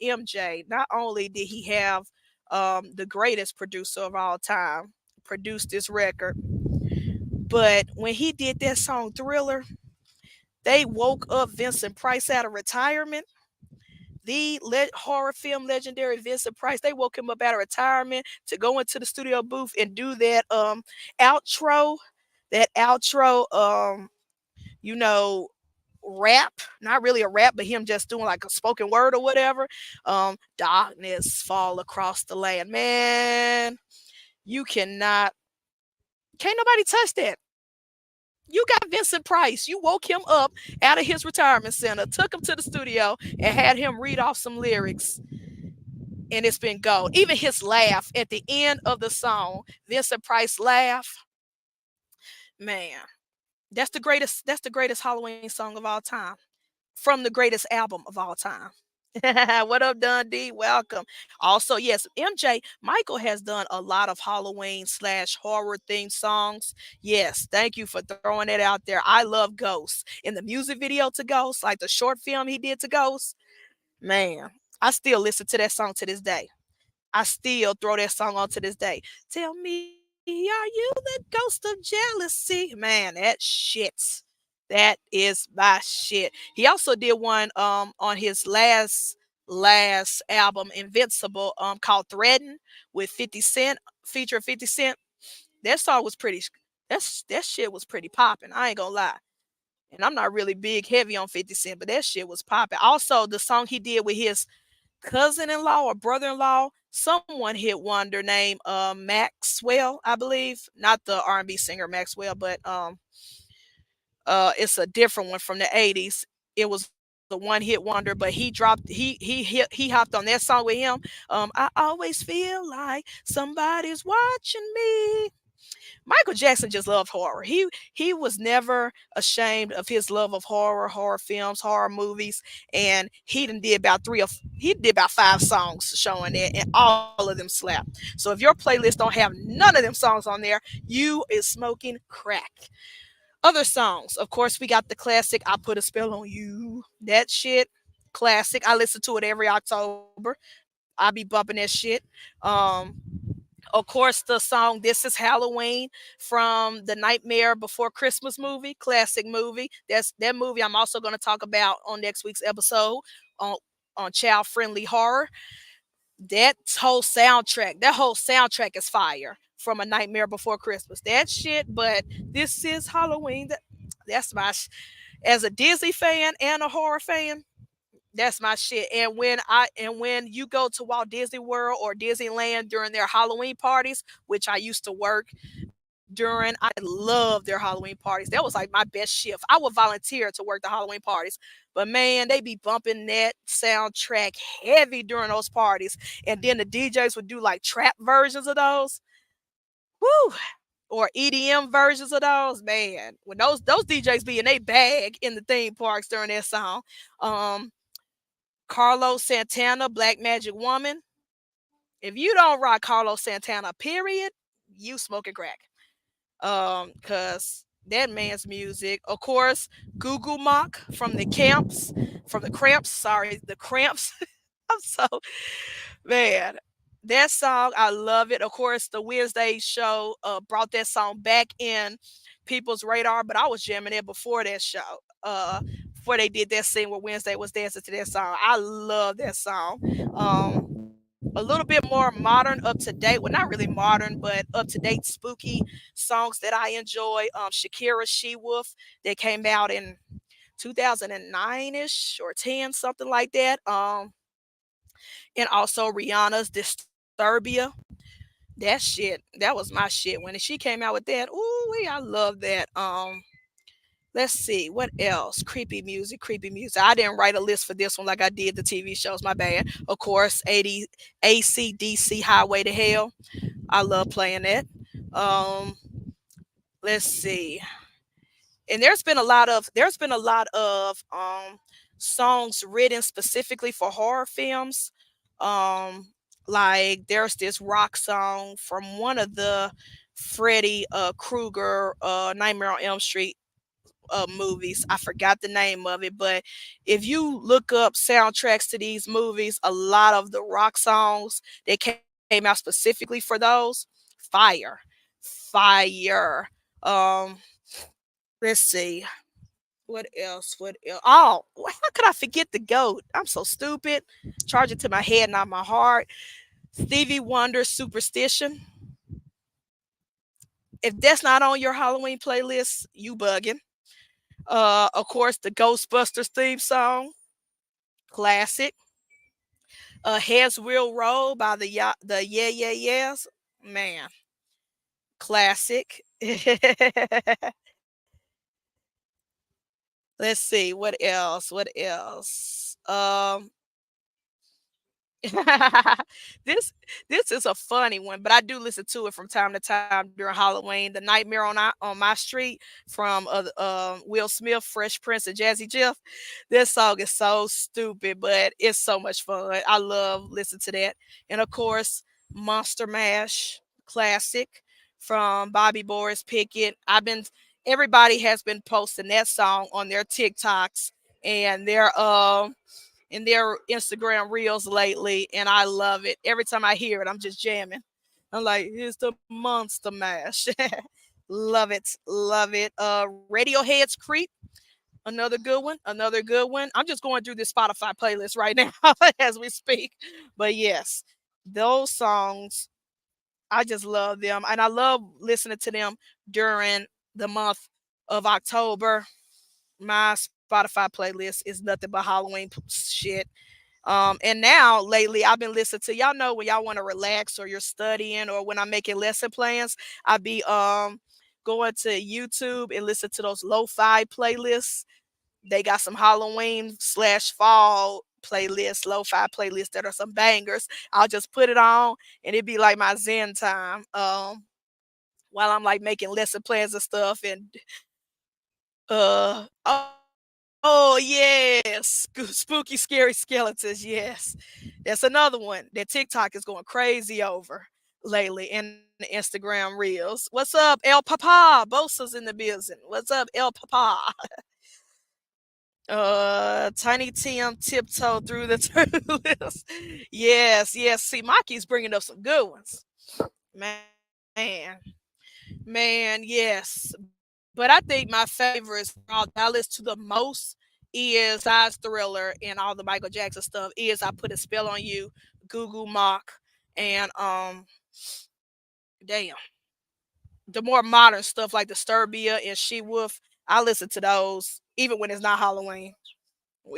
MJ, not only did he have the greatest producer of all time produce this record, but when he did that song Thriller, they woke up Vincent Price out of retirement. The horror film legendary Vincent Price, they woke him up out of retirement to go into the studio booth and do that outro, that outro, you know, rap, not really a rap, but him just doing like a spoken word or whatever. Darkness fall across the land. Man, you can't nobody touch that. You got Vincent Price. You woke him up out of his retirement center, took him to the studio, and had him read off some lyrics. And it's been gold. Even his laugh at the end of the song, Vincent Price laugh, man, that's the greatest Halloween song of all time from the greatest album of all time. What up, Dundee? Welcome. Also, yes, MJ Michael has done a lot of Halloween/horror themed songs. Yes, thank you for throwing it out there. I love Ghosts. In the music video to Ghosts, like the short film he did to Ghosts, man, I still listen to that song to this day. I still throw that song on to this day. Tell me, are you the ghost of jealousy? Man, that shit. That is my shit. He also did one on his last album, Invincible, called Threaten with 50 Cent, featuring 50 Cent. That song was pretty that shit was pretty popping. I ain't gonna lie. And I'm not really big heavy on 50 Cent, but that shit was popping. Also, the song he did with his cousin-in-law or brother-in-law, someone hit wonder named Maxwell, I believe. Not the R&B singer Maxwell, but it's a different one from the 80s. It was a one hit wonder, but he hopped on that song with him. I always feel like somebody's watching me. Michael Jackson just loved horror. He was never ashamed of his love of horror films, horror movies, and he did about 5 songs showing it, and all of them slap. So if your playlist don't have none of them songs on there, you is smoking crack. Other songs, of course, we got the classic "I Put a Spell on You." That shit, classic. I listen to it every October. I be bumping that shit. Um, of course, the song "This Is Halloween" from the Nightmare Before Christmas movie, classic movie. That movie I'm also going to talk about on next week's episode on child friendly horror. That whole soundtrack is fire from A Nightmare Before Christmas. That shit, but This Is Halloween. That's as a Disney fan and a horror fan, that's my shit. And when you go to Walt Disney World or Disneyland during their Halloween parties, which I used to work during, I love their Halloween parties. That was like my best shift. I would volunteer to work the Halloween parties. But man, they be bumping that soundtrack heavy during those parties. And then the DJs would do like trap versions of those. Woo! Or EDM versions of those. Man, when those DJs be in a bag in the theme parks during that song. Um Carlos Santana, Black Magic Woman. If you don't rock Carlos Santana, period, you smoking crack. Cause that man's music. Of course, Google Mock from the Cramps. Sorry, the Cramps. I'm so man. That song, I love it. Of course, the Wednesday show brought that song back in people's radar, but I was jamming it before that show. Before they did that scene where Wednesday was dancing to that song. I love that song. A little bit more modern, up to date. Well, not really modern, but up to date, spooky songs that I enjoy. Shakira She Wolf that came out in 2009 ish or 10, something like that. And also Rihanna's Disturbia. That shit, that was my shit when she came out with that. Ooh, I love that. Let's see what else. Creepy music. I didn't write a list for this one like I did the TV shows. My bad. Of course, 80 ACDC Highway to Hell. I love playing that. Um, let's see. And there's been a lot of songs written specifically for horror films. Um, like there's this rock song from one of the Freddy Krueger Nightmare on Elm Street movies. I forgot the name of it, but if you look up soundtracks to these movies, a lot of the rock songs that came out specifically for those, fire, fire. Um, let's see. What else? What else? Oh, how could I forget the goat? I'm so stupid. Charge it to my head, not my heart. Stevie Wonder's Superstition. If that's not on your Halloween playlist, you bugging. Of course, the Ghostbusters theme song, classic. Heads Will Roll by the Yeah Yeah Yeahs, man, classic. Let's see what else. What else? this this is a funny one, but I do listen to it from time to time during Halloween. The Nightmare on My Street from Will Smith, Fresh Prince, and Jazzy Jeff. This song is so stupid, but it's so much fun. I love listening to that, and of course, Monster Mash, classic from Bobby Boris Pickett. Everybody has been posting that song on their TikToks and their Instagram reels lately, and I love it. Every time I hear it, I'm just jamming. I'm like, here's the Monster Mash. Love it, love it. Radiohead's Creep, another good one, another good one. I'm just going through this Spotify playlist right now as we speak. But yes, those songs, I just love them, and I love listening to them during the month of October. My Spotify playlist is nothing but Halloween shit. And now lately I've been listening to, y'all know, when y'all want to relax or you're studying or when I'm making lesson plans, I be going to YouTube and listen to those lo-fi playlists. They got some Halloween slash fall playlists, lo-fi playlists that are some bangers. I'll just put it on and it'd be like my zen time. While I'm like making lesson plans and stuff and oh, oh yes, spooky scary skeletons, yes. That's another one that TikTok is going crazy over lately in the Instagram reels. What's up, El Papa? Bosa's in the building. What's up, El Papa? Tiny Tim tiptoe through the tulips. Yes, yes. See, Maki's bringing up some good ones. Man, man, yes. But I think my favorites that I listen to the most is Size Thriller and all the Michael Jackson stuff is I Put a Spell on You, Google Mock, and damn. The more modern stuff like Disturbia and She Wolf, I listen to those even when it's not Halloween.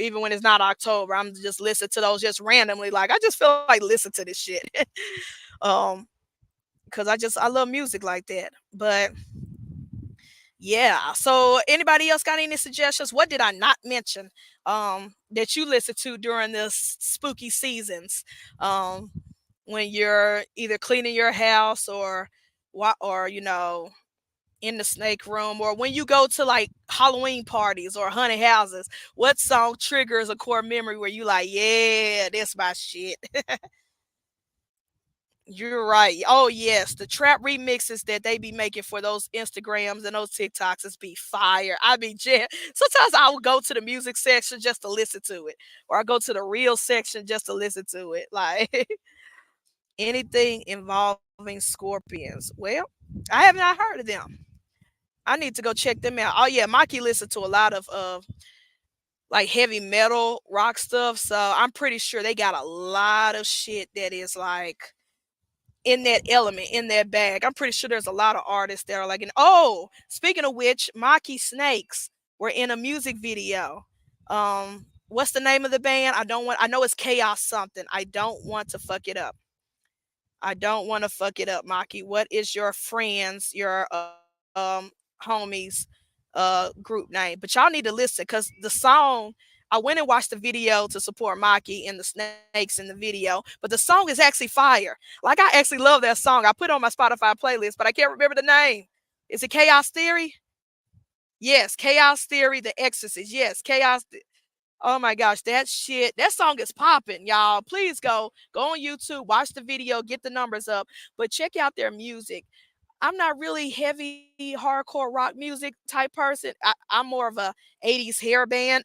Even when it's not October, I'm just listen to those just randomly. Like I just feel like listen to this shit. um, because I love music like that. But yeah. So anybody else got any suggestions? What did I not mention? That you listen to during this spooky seasons? Um, when you're either cleaning your house or what or in the snake room or when you go to like Halloween parties or haunted houses, what song triggers a core memory where you like, yeah, that's my shit. You're right. Oh yes, the trap remixes that they be making for those Instagrams and those TikToks is be fire. I be jam. Sometimes I will go to the music section just to listen to it, or I go to the real section just to listen to it. Like anything involving scorpions. Well, I have not heard of them. I need to go check them out. Oh yeah, Maki listened to a lot of like heavy metal rock stuff, so I'm pretty sure they got a lot of shit that is like in that element, in that bag. I'm pretty sure there's a lot of artists that are like, oh, speaking of which, Maki Snakes were in a music video. What's the name of the band? I know it's Chaos something. I don't want to fuck it up. I don't want to fuck it up, Maki. What is your friends, your homies group name? But y'all need to listen because the song I went and watched the video to support Maki and the snakes in the video, but the song is actually fire. Like I actually love that song. I put it on my Spotify playlist, but I can't remember the name. Is it Chaos Theory? Yes, Chaos Theory, The Exorcist. Yes, Oh my gosh, that shit, that song is popping, y'all. Please go on YouTube, watch the video, get the numbers up, but check out their music. I'm not really heavy hardcore rock music type person. I'm more of a 80s hair band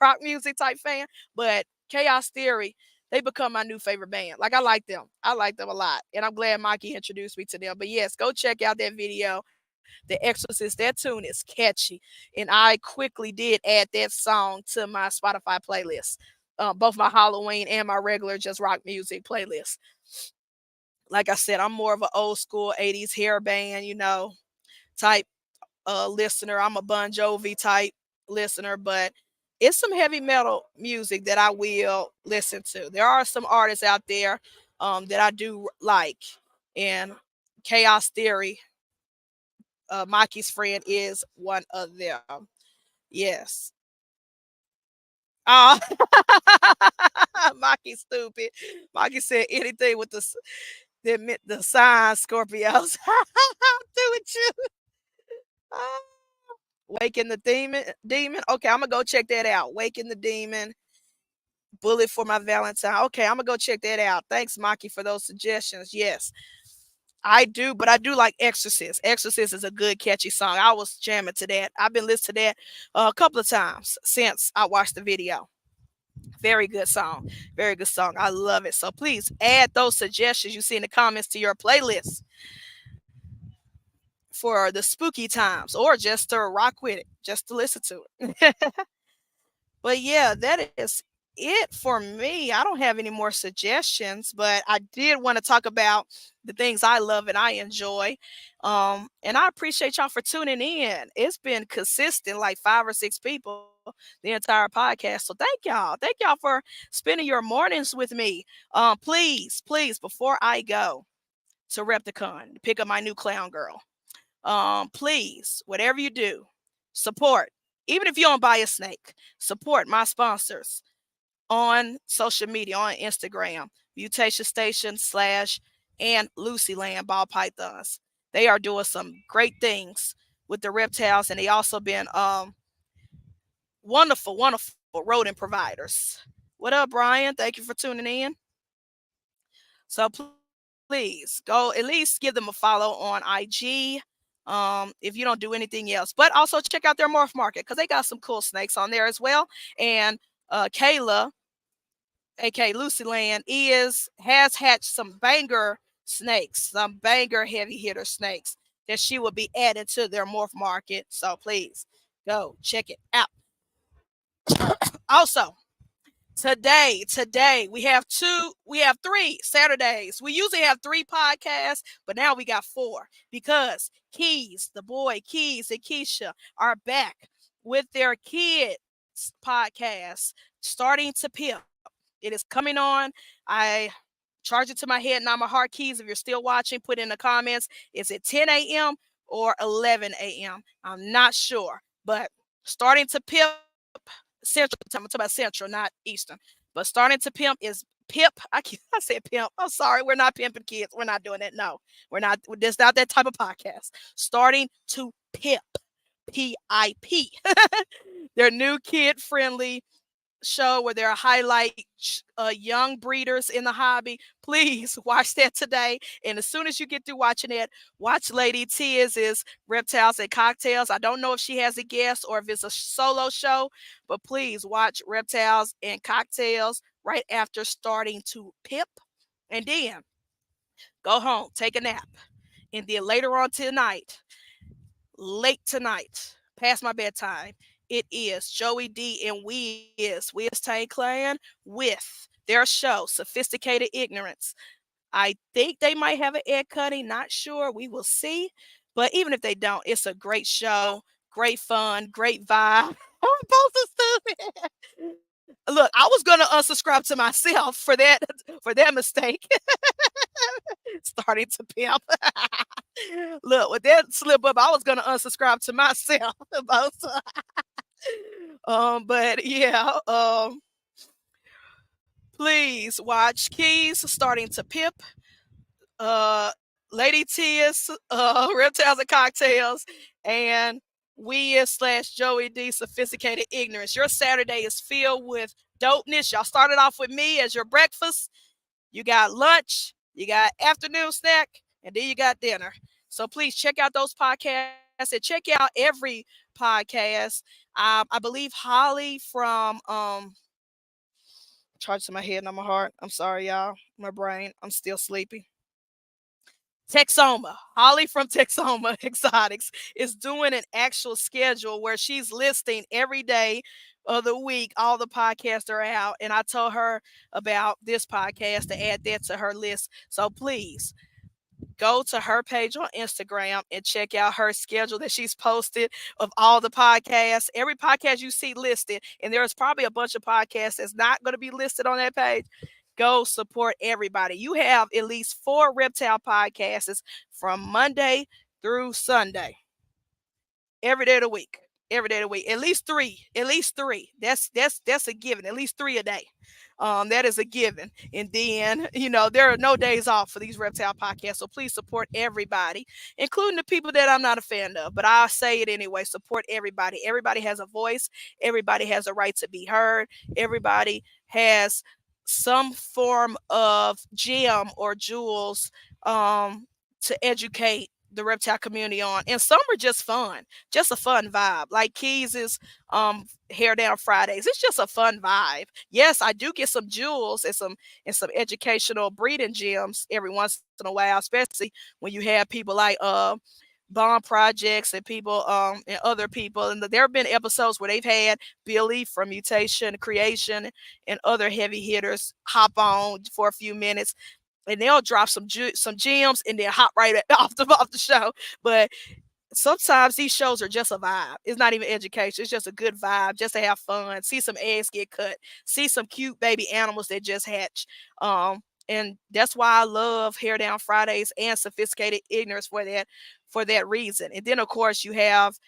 rock music type fan, but Chaos Theory, they become my new favorite band. Like I like them. I like them a lot. And I'm glad Mikey introduced me to them. But yes, go check out that video. The Exorcist, that tune is catchy. And I quickly did add that song to my Spotify playlist. Both my Halloween and my regular just rock music playlist. Like I said, I'm more of an old school 80s hair band, type listener. I'm a Bon Jovi type listener, but it's some heavy metal music that I will listen to. There are some artists out there that I do like, and Chaos Theory, Maki's friend, is one of them. Yes. Uh, Maki stupid. Maki said anything with the sign Scorpios. I'm doing you. Ah. Waking the demon. Okay, I'm gonna go check that out. Waking the demon. Bullet for my Valentine. Okay, I'm gonna go check that out. Thanks, Maki, for those suggestions. Yes, I do, but I do like Exorcist. Exorcist is a good, catchy song. I was jamming to that. I've been listening to that a couple of times since I watched the video. Very good song. Very good song. I love it. So please add those suggestions you see in the comments to your playlist for the spooky times or just to rock with it, just to listen to it. But yeah, that is it for me. I don't have any more suggestions, but I did want to talk about the things I love and I enjoy. And I appreciate y'all for tuning in. It's been consistent, like 5 or 6 people the entire podcast. So thank y'all. Thank y'all for spending your mornings with me. Please, please, before I go to Repticon, pick up my new clown girl. Please, whatever you do, support. Even if you don't buy a snake, support my sponsors on social media, on Instagram, Mutation Station slash and Lucyland Ball Pythons. They are doing some great things with the reptiles, and they also been wonderful, wonderful rodent providers. What up, Brian? Thank you for tuning in. So please go at least give them a follow on IG. If you don't do anything else, but also check out their Morph Market because they got some cool snakes on there as well. And Kayla, aka Lucyland, has hatched some banger snakes, some banger heavy hitter snakes that she will be adding to their Morph Market. So please go check it out. Also, today we have three Saturdays. We usually have 3 podcasts, but now we got 4 because Keys, the boy Keys and Keisha are back with their kids podcast, Starting to Pimp. It is coming on. I charge it to my head, not my heart. Keys, if you're still watching, put in the comments. Is it 10 a.m. or 11 a.m.? I'm not sure, but Starting to Pimp Central time. I'm talking about Central, not Eastern. But Starting to Pimp is pimp. I said pimp. I'm sorry. We're not pimping kids. We're not doing it. No, we're not. There's not that type of podcast. Starting to Pimp. PIP. Their new kid friendly show where they're highlight young breeders in the hobby. Please watch that today. And as soon as you get through watching it, watch Lady Tiz's Reptiles and Cocktails. I don't know if she has a guest or if it's a solo show, but please watch Reptiles and Cocktails right after Starting to Pip. And then go home, take a nap. And then later on tonight, late tonight, past my bedtime, it is Joey D and Wiz Tank Clan with their show, Sophisticated Ignorance. I think they might have an Ed Cuddy, not sure. We will see. But even if they don't, it's a great show, great fun, great vibe. I'm both stupid. Look, I was gonna unsubscribe to myself for that mistake. Starting to pimp. Look, with that slip up, I was gonna unsubscribe to myself. But yeah, please watch Keys Starting to Pip, uh, Lady Tia's Reptiles and Cocktails, and we slash Joey D Sophisticated Ignorance. Your Saturday is filled with dopeness. Y'all started off with me as your breakfast. You got lunch, you got afternoon snack, and then you got dinner. So please check out those podcasts and check out every podcast. I believe Holly from charge to my head, not my heart. I'm sorry, y'all. My brain. I'm still sleepy. Texoma, Holly from Texoma Exotics is doing an actual schedule where she's listing every day of the week all the podcasts are out, and I told her about this podcast to add that to her list. So please go to her page on Instagram and check out her schedule that she's posted of all the podcasts. Every podcast you see listed, and there's probably a bunch of podcasts that's not going to be listed on that page. Go support everybody. You have at least 4 reptile podcasts from Monday through Sunday. Every day of the week. Every day of the week. At least 3. At least 3. That's a given. At least 3 a day. That is a given. And then, there are no days off for these reptile podcasts. So please support everybody, including the people that I'm not a fan of. But I'll say it anyway. Support everybody. Everybody has a voice. Everybody has a right to be heard. Everybody has some form of gem or jewels to educate the reptile community on, and some are just fun, just a fun vibe. Like Keys is Hair Down Fridays. It's just a fun vibe. Yes, I do get some jewels and some educational breeding gems every once in a while, especially when you have people like Bond Projects and people and other people. And there have been episodes where they've had Billy from Mutation Creation and other heavy hitters hop on for a few minutes, and they'll drop some gems and then hop right off the show. But sometimes these shows are just a vibe. It's not even education. It's just a good vibe, just to have fun, see some eggs get cut, see some cute baby animals that just hatch. And that's why I love Hair Down Fridays and Sophisticated Ignorance for that reason. And then of course you have,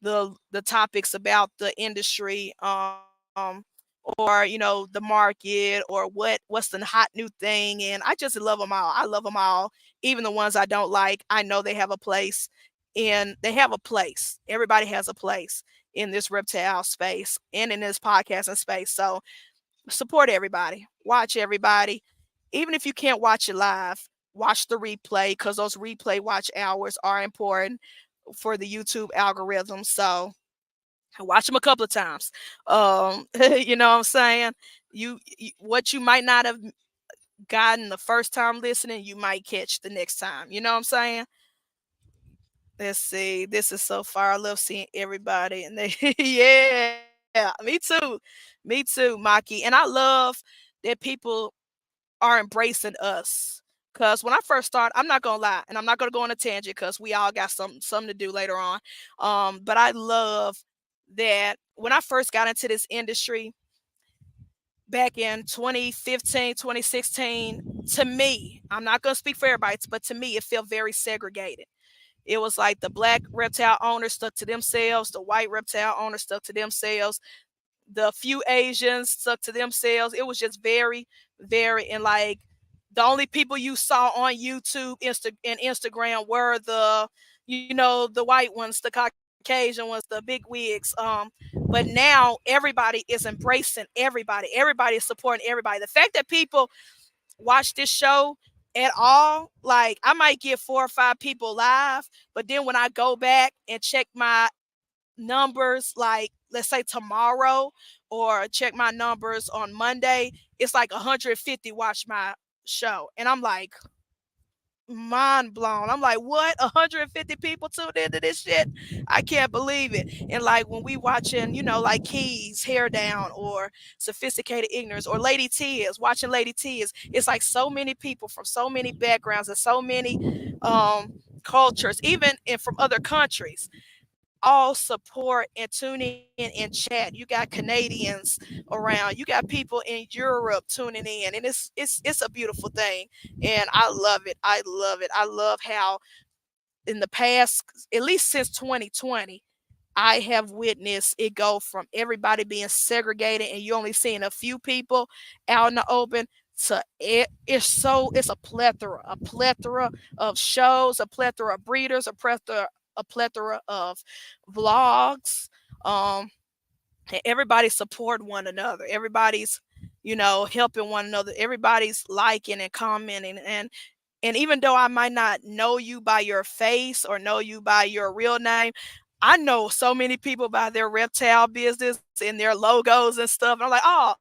the topics about the industry, or the market, or what's the hot new thing. And I just love them all. I love them all, even the ones I don't like. I know they have a place, and they have a place. Everybody has a place in this reptile space and in this podcasting space. So support everybody, watch everybody. Even if you can't watch it live, watch the replay, because those replay watch hours are important for the YouTube algorithm. So watch them a couple of times. You know what I'm saying? What you might not have gotten the first time listening, you might catch the next time. You know what I'm saying? Let's see. This is so far. I love seeing everybody, and they, yeah, me too, Maki. And I love that people are embracing us. Cause when I first started, I'm not gonna lie, and I'm not gonna go on a tangent, because we all got something to do later on. But I love that when I first got into this industry back in 2015, 2016, to me, I'm not gonna speak for everybody, but to me, it felt very segregated. It was like the black reptile owners stuck to themselves, the white reptile owners stuck to themselves, the few Asians stuck to themselves. It was just very, very, and like the only people you saw on YouTube, and Instagram were the white ones, the Caucasian ones, the big wigs. But now everybody is embracing everybody. Everybody is supporting everybody. The fact that people watch this show at all, like I might get 4 or 5 people live, but then when I go back and check my numbers, like let's say tomorrow, or check my numbers on Monday, it's like 150 watch my show. And I'm like, mind blown. I'm like, what? 150 people tuned into this shit? I can't believe it. And like when we watching, like Keys, Hair Down, or Sophisticated Ignorance, or Lady T is watching Lady T is, it's like so many people from so many backgrounds and so many cultures, even from other countries, all support and tune in and chat. You got Canadians around, you got people in Europe tuning in, and it's a beautiful thing. And I love it. I love it. I love how in the past, at least since 2020, I have witnessed it go from everybody being segregated and you only seeing a few people out in the open, to it's a plethora of shows, a plethora of breeders, a plethora of vlogs. Um, and everybody support one another. Everybody's helping one another. Everybody's liking and commenting, and even though I might not know you by your face or know you by your real name, I know so many people by their reptile business and their logos and stuff. And I'm like, oh,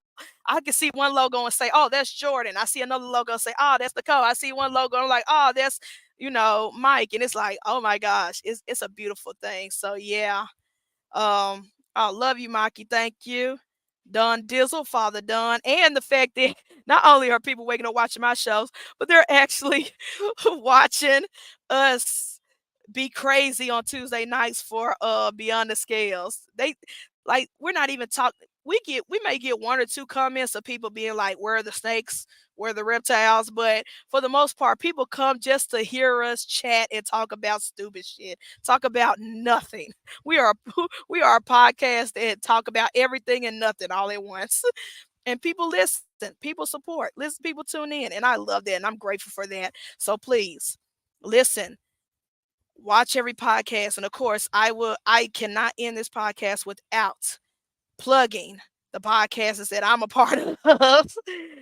I can see one logo and say, oh, that's Jordan. I see another logo and say, oh, that's Nicole. I see one logo and I'm like, oh, that's Mike. And it's like, oh my gosh, it's a beautiful thing. So yeah, I love you, Maki. Thank you. Don Dizzle, Father Don, and the fact that not only are people waking up watching my shows, but they're actually watching us be crazy on Tuesday nights for Beyond the Scales. They like we're not even talking. We may get 1 or 2 comments of people being like, "Where are the snakes? Where are the reptiles?" But for the most part, people come just to hear us chat and talk about stupid shit, talk about nothing. We are we are a podcast that talk about everything and nothing all at once. And people listen, people support, listen, people tune in, and I love that, and I'm grateful for that. So please listen, watch every podcast, and of course, I cannot end this podcast without plugging the podcasts that I'm a part of.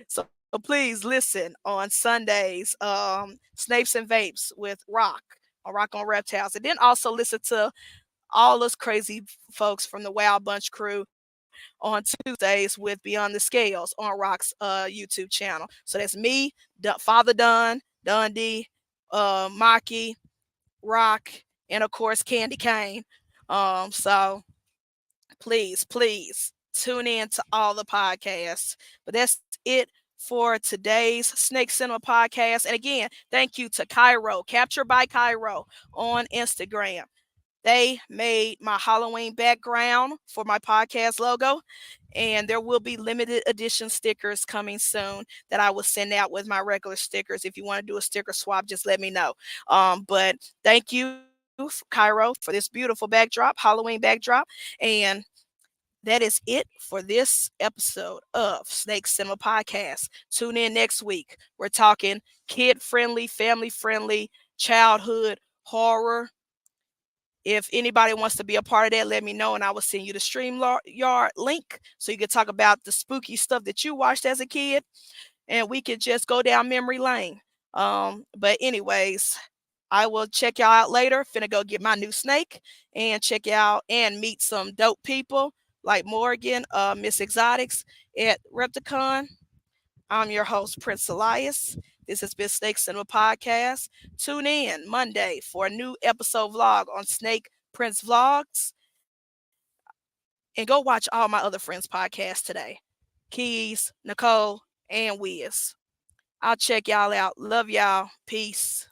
So please listen on Sundays, Snapes and Vapes with Rock, or Rock on Reptiles, and then also listen to all us crazy folks from the Wild Bunch crew on Tuesdays with Beyond the Scales on Rock's YouTube channel. So that's me, Father Don, Dundee, Maki, Rock, and of course Candy Cane. So please tune in to all the podcasts. But that's it for today's Snake Cinema podcast. And again, thank you to Cairo, Captured by Cairo on Instagram. They made my Halloween background for my podcast logo. And there will be limited edition stickers coming soon that I will send out with my regular stickers. If you want to do a sticker swap, just let me know. But thank you. Cairo, for this beautiful backdrop, Halloween backdrop. And that is it for this episode of Snake Cinema Podcast. Tune in next week. We're talking kid friendly, family friendly, childhood horror. If anybody wants to be a part of that, let me know and I will send you the StreamYard link so you can talk about the spooky stuff that you watched as a kid and we can just go down memory lane. But anyways, I will check y'all out later. Finna go get my new snake and check y'all and meet some dope people like Morgan, Miss Exotics at Repticon. I'm your host, Prince Elias. This has been Snake Cinema Podcast. Tune in Monday for a new episode vlog on Snake Prince Vlogs. And go watch all my other friends' podcasts today. Keys, Nicole, and Wiz. I'll check y'all out. Love y'all. Peace.